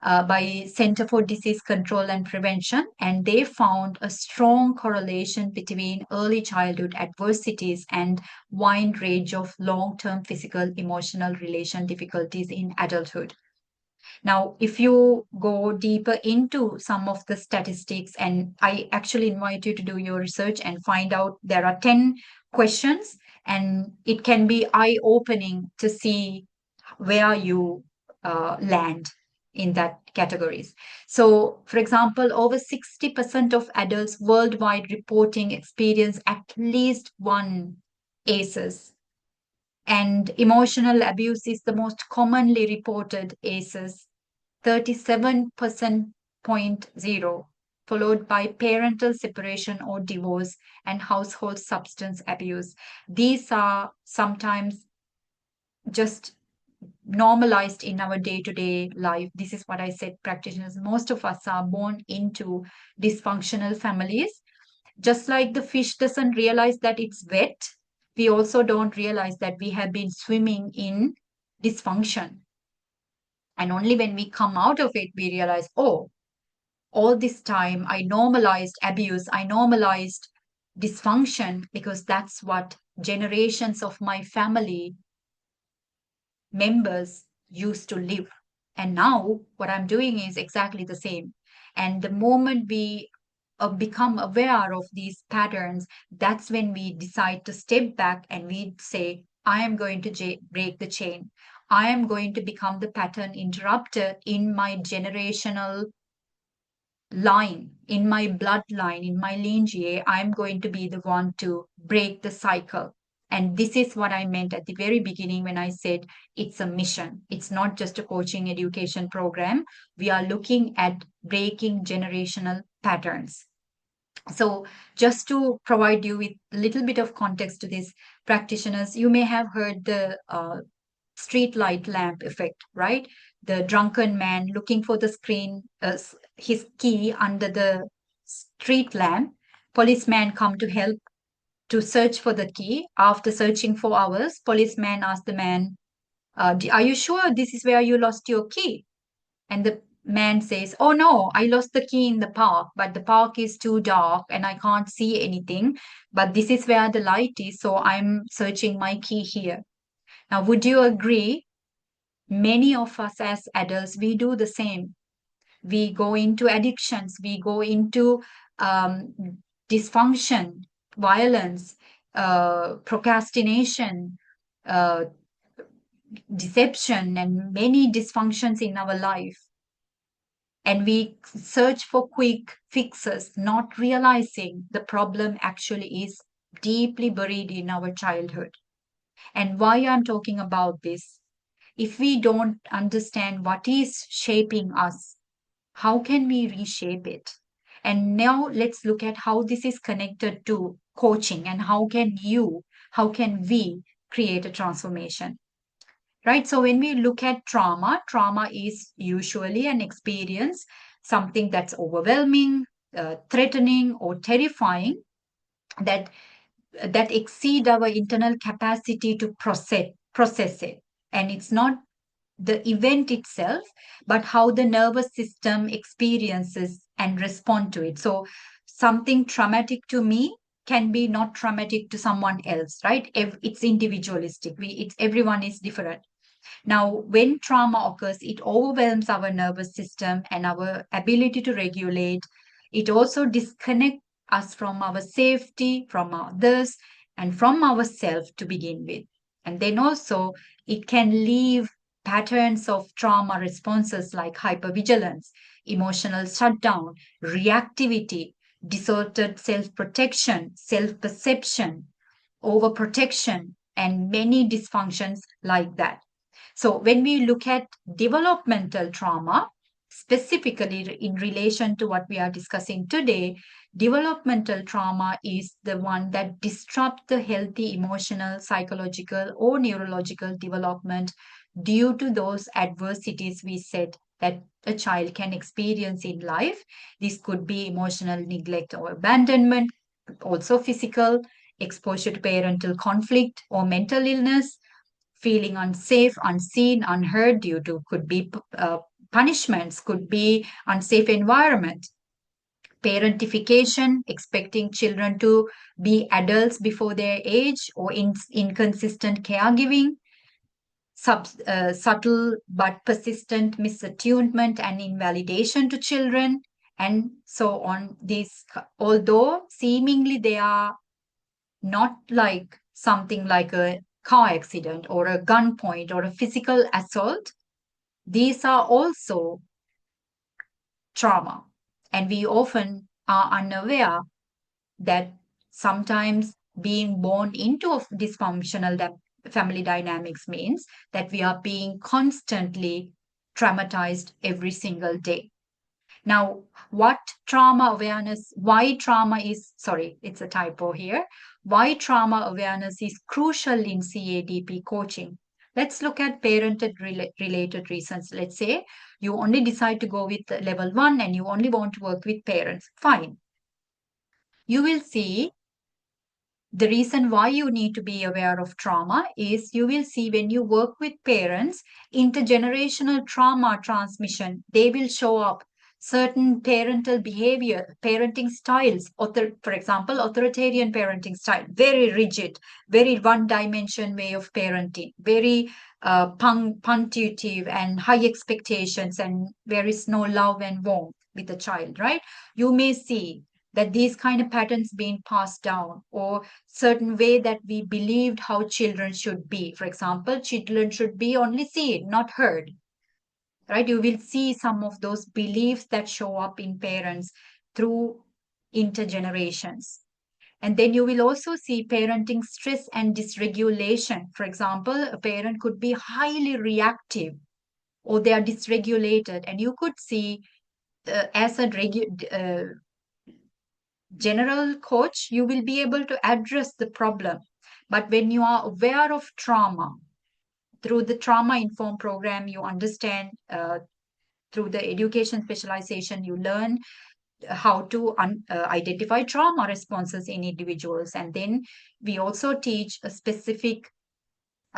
by Center for Disease Control and Prevention, and they found a strong correlation between early childhood adversities and wide range of long-term physical, emotional relation difficulties in adulthood. Now, if you go deeper into some of the statistics, and I actually invite you to do your research and find out, there are 10 questions, and it can be eye-opening to see where you land in that categories. So, for example, over 60% of adults worldwide reporting experience at least one ACEs, and emotional abuse is the most commonly reported ACEs, 37.0, followed by parental separation or divorce and household substance abuse. These are sometimes just normalized in our day-to-day life. This is what I said, practitioners. Most of us are born into dysfunctional families. Just like the fish doesn't realize that it's wet, we also don't realize that we have been swimming in dysfunction. And only when we come out of it, we realize, oh, all this time I normalized abuse, I normalized dysfunction because that's what generations of my family members used to live. And now what I'm doing is exactly the same. And the moment we become aware of these patterns, that's when we decide to step back and we say, I am going to break the chain. I am going to become the pattern interrupter in my generational line, in my bloodline, in my lineage. I'm going to be the one to break the cycle. And this is what I meant at the very beginning when I said it's a mission. It's not just a coaching education program. We are looking at breaking generational patterns. So, just to provide you with a little bit of context to this, practitioners, you may have heard the street light lamp effect, right? The drunken man looking for the his key under the street lamp. Policeman come to help to search for the key. After searching for hours, policeman asked the man, "Are you sure this is where you lost your key?" And the man says, "Oh no, I lost the key in the park, but the park is too dark and I can't see anything. But this is where the light is, so I'm searching my key here." Now, would you agree? Many of us as adults, we do the same. We go into addictions, we go into um, dysfunction, violence, procrastination, uh, deception, and many dysfunctions in our life. And we search for quick fixes, not realizing the problem actually is deeply buried in our childhood. And why I'm talking about this, if we don't understand what is shaping us, how can we reshape it? And now let's look at how this is connected to coaching and how can we create a transformation? Right? So when we look at trauma is usually an experience, something that's overwhelming, threatening, or terrifying that that exceed our internal capacity to process it. And it's not the event itself, but how the nervous system experiences and respond to it. So something traumatic to me can be not traumatic to someone else, right? It's individualistic. Everyone is different. Now, when trauma occurs, it overwhelms our nervous system and our ability to regulate. It also disconnects us from our safety, from others, and from ourselves to begin with. And then also, it can leave patterns of trauma responses like hypervigilance, emotional shutdown, reactivity, distorted self protection, self perception, overprotection, and many dysfunctions like that. So, when we look at developmental trauma, specifically in relation to what we are discussing today, developmental trauma is the one that disrupts the healthy emotional, psychological, or neurological development due to those adversities we said that a child can experience in life. This could be emotional neglect or abandonment, also physical, exposure to parental conflict or mental illness, feeling unsafe, unseen, unheard due to could be punishments, could be unsafe environment, parentification, expecting children to be adults before their age, or inconsistent caregiving, subtle but persistent misattunement and invalidation to children, and so on. These, although seemingly they are not like something like a car accident or a gunpoint or a physical assault, these are also trauma. And we often are unaware that sometimes being born into a dysfunctional family dynamics means that we are being constantly traumatized every single day. Now, what trauma awareness, why trauma is, sorry, it's a typo here, why trauma awareness is crucial in CADP coaching. Let's look at related reasons. Let's say you only decide to go with level 1 and you only want to work with parents. Fine. You will see the reason why you need to be aware of trauma is you will see when you work with parents, intergenerational trauma transmission, they will show up. Certain parental behavior, parenting styles, for example, authoritarian parenting style, very rigid, very one dimension way of parenting, very punctuative and high expectations, and there is no love and warmth with the child, right? You may see that these kind of patterns being passed down, or certain way that we believed how children should be. For example, children should be only seen, not heard, right? You will see some of those beliefs that show up in parents through intergenerations. And then you will also see parenting stress and dysregulation. For example, a parent could be highly reactive or they are dysregulated, and you could see as a general coach, you will be able to address the problem. But when you are aware of trauma, through the trauma-informed program, you understand, through the education specialization, you learn how to identify trauma responses in individuals. And then we also teach a specific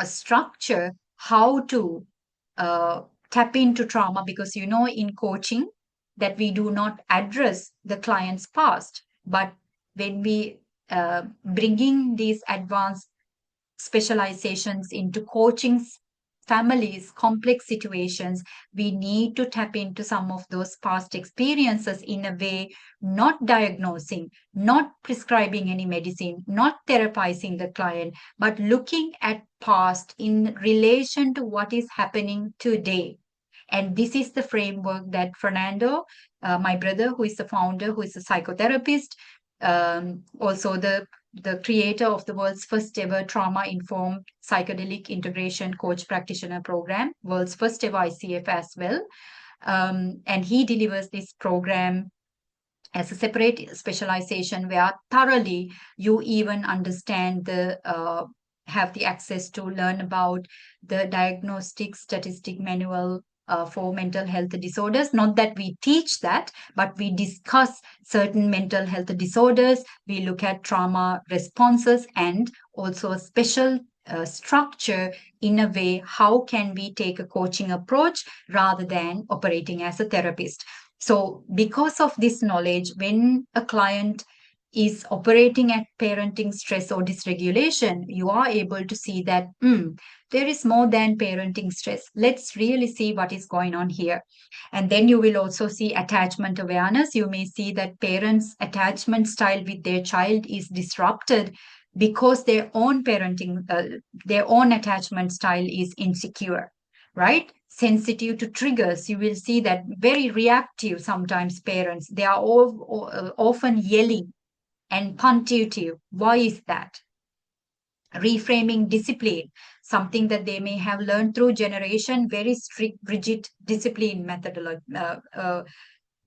structure how to tap into trauma, because in coaching that we do not address the client's past, but when we bringing these advanced specializations into coaching families, complex situations, we need to tap into some of those past experiences in a way, not diagnosing, not prescribing any medicine, not therapizing the client, but looking at past in relation to what is happening today. And this is the framework that Fernando, my brother, who is the founder, who is a psychotherapist, also the creator of the world's first ever trauma-informed psychedelic integration coach practitioner program, world's first ever ICF as well. And he delivers this program as a separate specialization where thoroughly you even understand have the access to learn about the diagnostic statistic manual for mental health disorders. Not that we teach that, but we discuss certain mental health disorders. We look at trauma responses and also a special structure in a way, how can we take a coaching approach rather than operating as a therapist. So because of this knowledge, when a client is operating at parenting stress or dysregulation, you are able to see that there is more than parenting stress. Let's really see what is going on here. And then you will also see attachment awareness. You may see that parents' attachment style with their child is disrupted because their own parenting, their own attachment style is insecure, right? Sensitive to triggers. You will see that very reactive sometimes parents, they are often yelling and punctuative. Why is that? Reframing discipline, something that they may have learned through generation, very strict, rigid discipline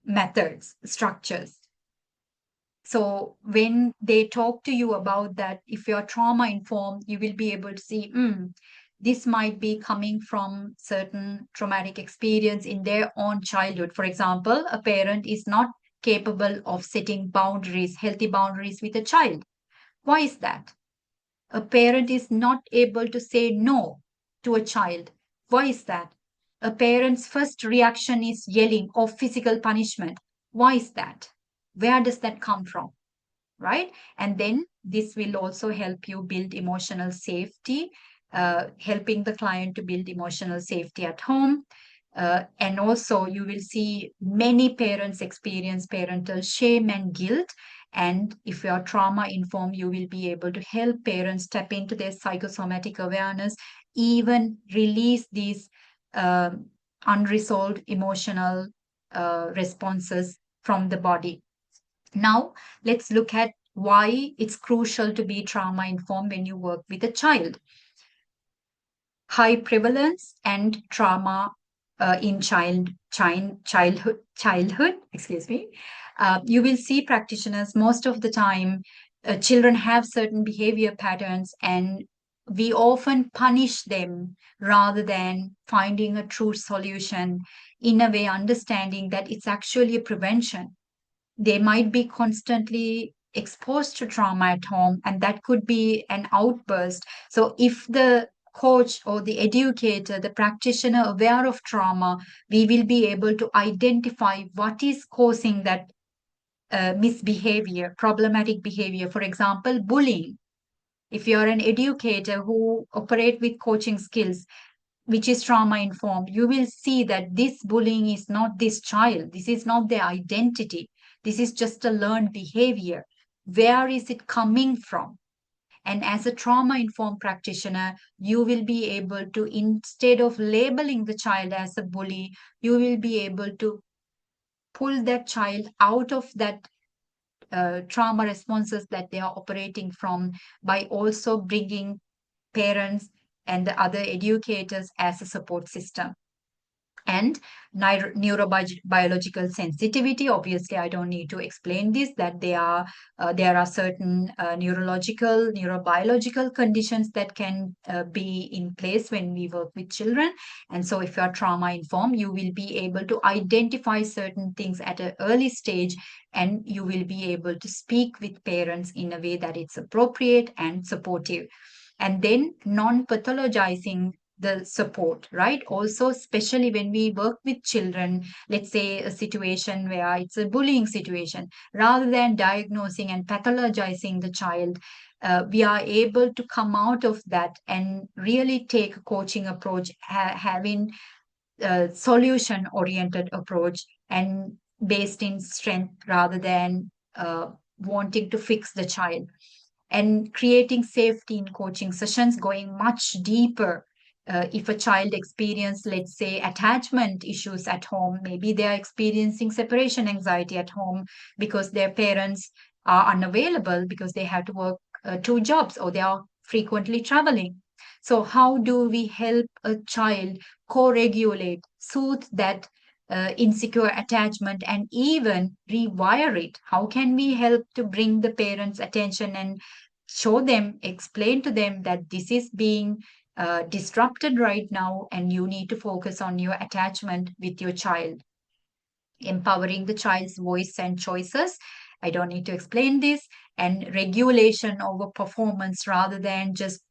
methods, structures. So when they talk to you about that, if you're trauma informed, you will be able to see, this might be coming from certain traumatic experience in their own childhood. For example, a parent is not capable of setting boundaries, healthy boundaries with a child. Why is that? A parent is not able to say no to a child. Why is that? A parent's first reaction is yelling or physical punishment. Why is that? Where does that come from? Right? And then this will also help you build emotional safety, helping the client to build emotional safety at home. And also, you will see many parents experience parental shame and guilt. And if you are trauma informed, you will be able to help parents tap into their psychosomatic awareness, even release these um unresolved emotional responses from the body. Now, let's look at why it's crucial to be trauma informed when you work with a child. High prevalence and trauma in childhood, excuse me. You will see practitioners most of the time. Children have certain behavior patterns, and we often punish them rather than finding a true solution, in a way understanding that it's actually a prevention. They might be constantly exposed to trauma at home, and that could be an outburst. So if the coach or the educator, the practitioner aware of trauma, we will be able to identify what is causing that misbehavior, problematic behavior. For example, bullying. If you're an educator who operate with coaching skills, which is trauma informed, you will see that this bullying is not this child. This is not their identity. This is just a learned behavior. Where is it coming from? And as a trauma informed practitioner, you will be able to, instead of labeling the child as a bully, you will be able to pull that child out of that trauma responses that they are operating from, by also bringing parents and the other educators as a support system. And neurobiological sensitivity, obviously I don't need to explain this, that there are certain neurobiological conditions that can be in place when we work with children. And so if you are trauma informed, you will be able to identify certain things at an early stage, and you will be able to speak with parents in a way that it's appropriate and supportive. And then non-pathologizing the support, right? Also, especially when we work with children, let's say a situation where it's a bullying situation, rather than diagnosing and pathologizing the child, we are able to come out of that and really take a coaching approach, having a solution oriented approach, and based in strength rather than wanting to fix the child. And creating safety in coaching sessions, going much deeper. If a child experience, let's say, attachment issues at home, maybe they are experiencing separation anxiety at home because their parents are unavailable because they have to work two jobs, or they are frequently traveling. So how do we help a child co-regulate, soothe that insecure attachment, and even rewire it? How can we help to bring the parents' attention and show them, explain to them that this is being disrupted right now, and you need to focus on your attachment with your child? Empowering the child's voice and choices. I don't need to explain this. And regulation over performance rather than just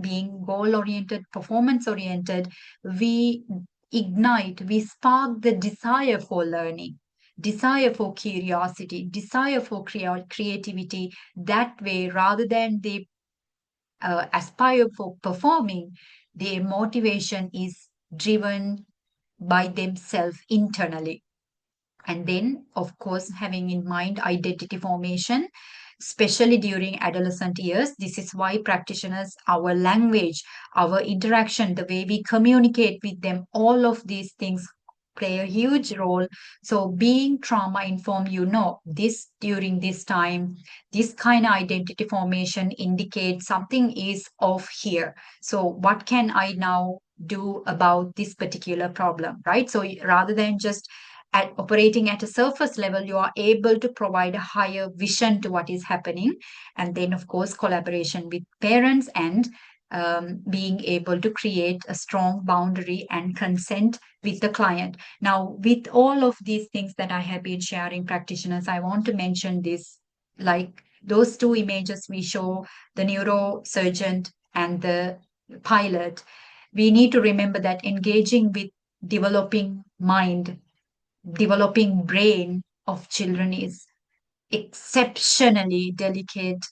being goal oriented, performance oriented. We we spark the desire for learning, desire for curiosity, desire for creativity that way, rather than they aspire for performing. Their motivation is driven by themselves internally. And then, of course, having in mind identity formation, especially during adolescent years. This is why practitioners, our language, our interaction, the way we communicate with them, all of these things play a huge role. So being trauma informed, this during this time, this kind of identity formation indicates something is off here. So what can I now do about this particular problem, right? So rather than just operating at a surface level, you are able to provide a higher vision to what is happening. And then, of course, collaboration with parents, and being able to create a strong boundary and consent with the client. Now, with all of these things that I have been sharing, practitioners, I want to mention this, like those two images we show, the neurosurgeon and the pilot. We need to remember that engaging with developing mind, developing brain of children is exceptionally delicate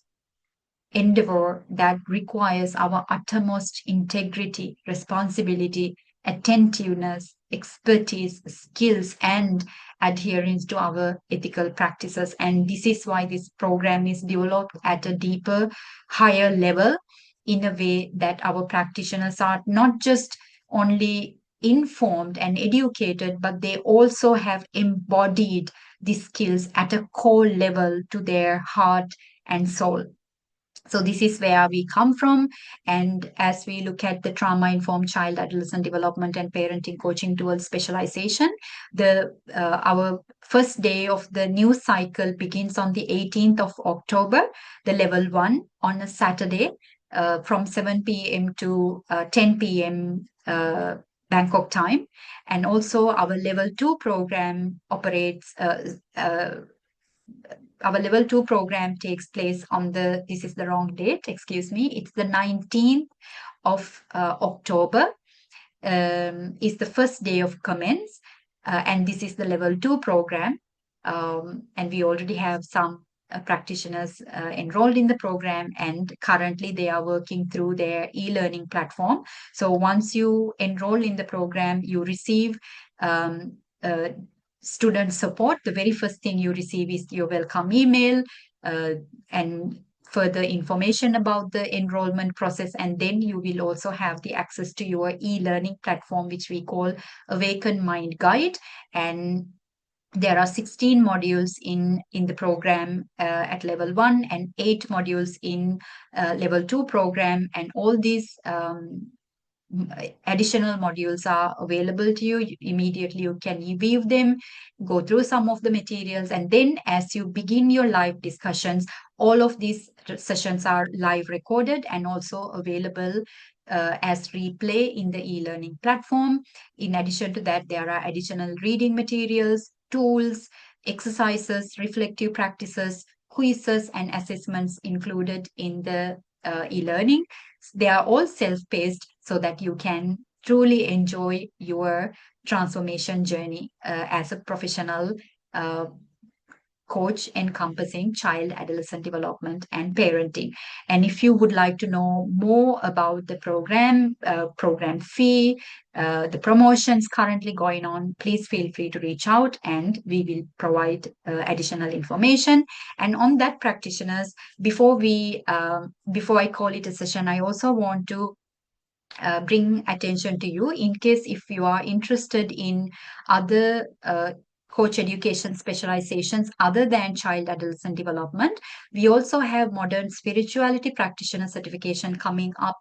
endeavor that requires our uttermost integrity, responsibility, attentiveness, expertise, skills, and adherence to our ethical practices. And this is why this program is developed at a deeper, higher level, in a way that our practitioners are not just only informed and educated, but they also have embodied these skills at a core level to their heart and soul. So this is where we come from. And as we look at the trauma-informed child, adolescent development and parenting coaching towards specialization, the our first day of the new cycle begins on the 18th of October, the level 1 on a Saturday, from 7 p.m. to 10 p.m. Bangkok time. And also our level 2 program operates our level 2 program takes place on this is the wrong date, excuse me, it's the 19th of October, is the first day of commence, and this is the level 2 program, and we already have some practitioners enrolled in the program, and currently they are working through their e-learning platform. So once you enroll in the program, you receive student support. The very first thing you receive is your welcome email and further information about the enrollment process. And then you will also have the access to your e-learning platform, which we call Awaken Mind Guide. And there are 16 modules in the program at level 1 and 8 modules in level 2 program. And all these additional modules are available to you. Immediately you can view them, go through some of the materials, and then as you begin your live discussions, all of these sessions are live recorded and also available as replay in the e-learning platform. In addition to that, there are additional reading materials, tools, exercises, reflective practices, quizzes, and assessments included in the e-learning. They are all self-paced so that you can truly enjoy your transformation journey as a professional coach encompassing child, adolescent development, and parenting. And if you would like to know more about the program, program fee, the promotions currently going on, please feel free to reach out and we will provide additional information. And on that, practitioners, before I call it a session, I also want to bring attention to you in case if you are interested in other coach education specializations other than child adolescent development. We also have modern spirituality practitioner certification coming up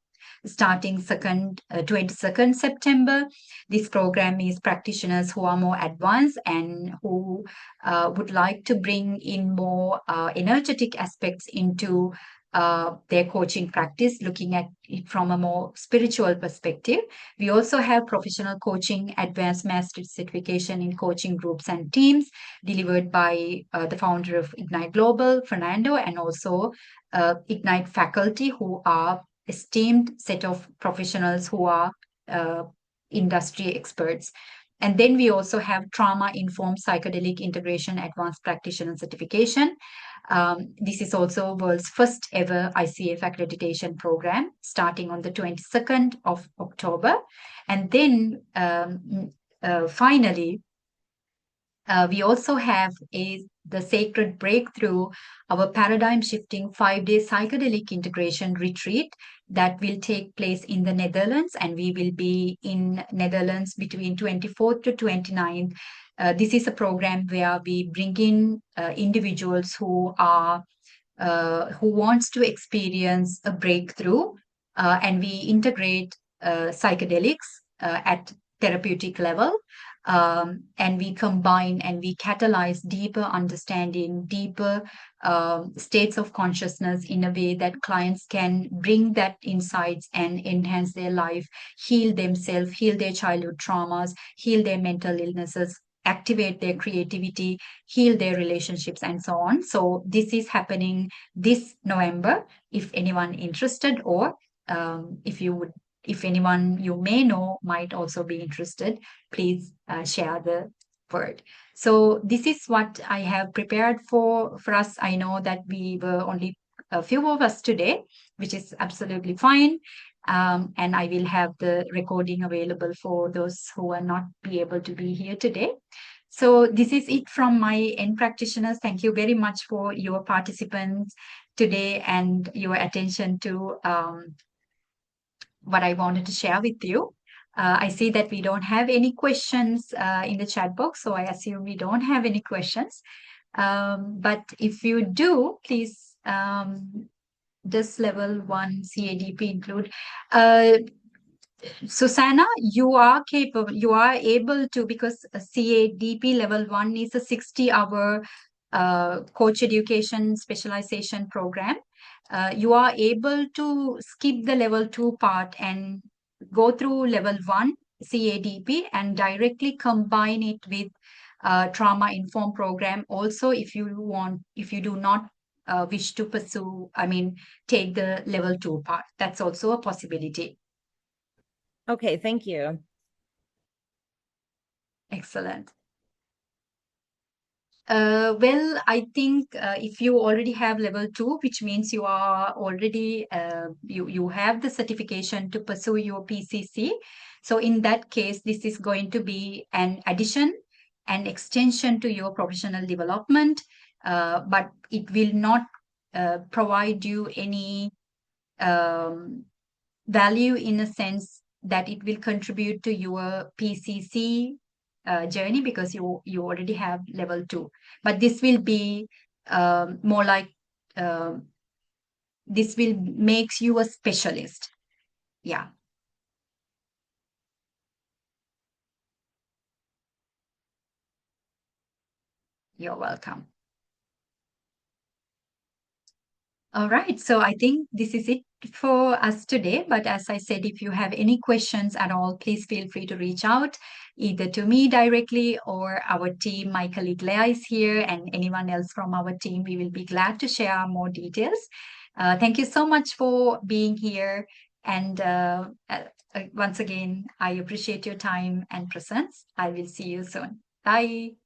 starting 22nd September. This program is practitioners who are more advanced and who would like to bring in more energetic aspects into their coaching practice, looking at it from a more spiritual perspective. We also have professional coaching, advanced mastery certification in coaching groups and teams delivered by the founder of Ignite Global, Fernando, and also Ignite faculty who are esteemed set of professionals who are industry experts. And then we also have Trauma-Informed Psychedelic Integration Advanced Practitioner Certification. This is also world's first ever ICF accreditation program starting on the 22nd of October. And then finally, we also have the Sacred Breakthrough, our paradigm shifting 5-day psychedelic integration retreat that will take place in the Netherlands, and we will be in Netherlands between 24th to 29th. This is a program where we bring in individuals who wants to experience a breakthrough, and we integrate psychedelics at therapeutic level. And we combine and we catalyze deeper understanding, deeper states of consciousness in a way that clients can bring that insights and enhance their life, heal themselves, heal their childhood traumas, heal their mental illnesses, activate their creativity, heal their relationships, and so on. So this is happening this November. If anyone interested, or if anyone you may know might also be interested, please share the word. So this is what I have prepared for us. I know that we were only a few of us today, which is absolutely fine. And I will have the recording available for those who are not be able to be here today. So this is it from my end practitioners. Thank you very much for your participants today and your attention to what I wanted to share with you. I see that we don't have any questions in the chat box, so I assume we don't have any questions. But if you do, please, does level 1 CADP include? Susanna, you are capable, you are able to, because CADP level 1 is a 60-hour coach education specialization program. You are able to skip the level 2 part and go through level 1 CADP and directly combine it with trauma-informed program. Also, if you want, if you do not wish to pursue, take the level 2 part, that's also a possibility. Okay, thank you. Excellent. Well, I think if you already have level 2, which means you are already, you have the certification to pursue your PCC. So in that case, this is going to be an addition, an extension to your professional development, but it will not provide you any value in a sense that it will contribute to your PCC journey, because you already have level 2. But this will be more like this will makes you a specialist. Yeah. You're welcome. All right, so I think this is it for us today. But as I said, if you have any questions at all, please feel free to reach out either to me directly or our team. My colleague Leah is here, and anyone else from our team. We will be glad to share more details. Thank you so much for being here. And once again, I appreciate your time and presence. I will see you soon. Bye.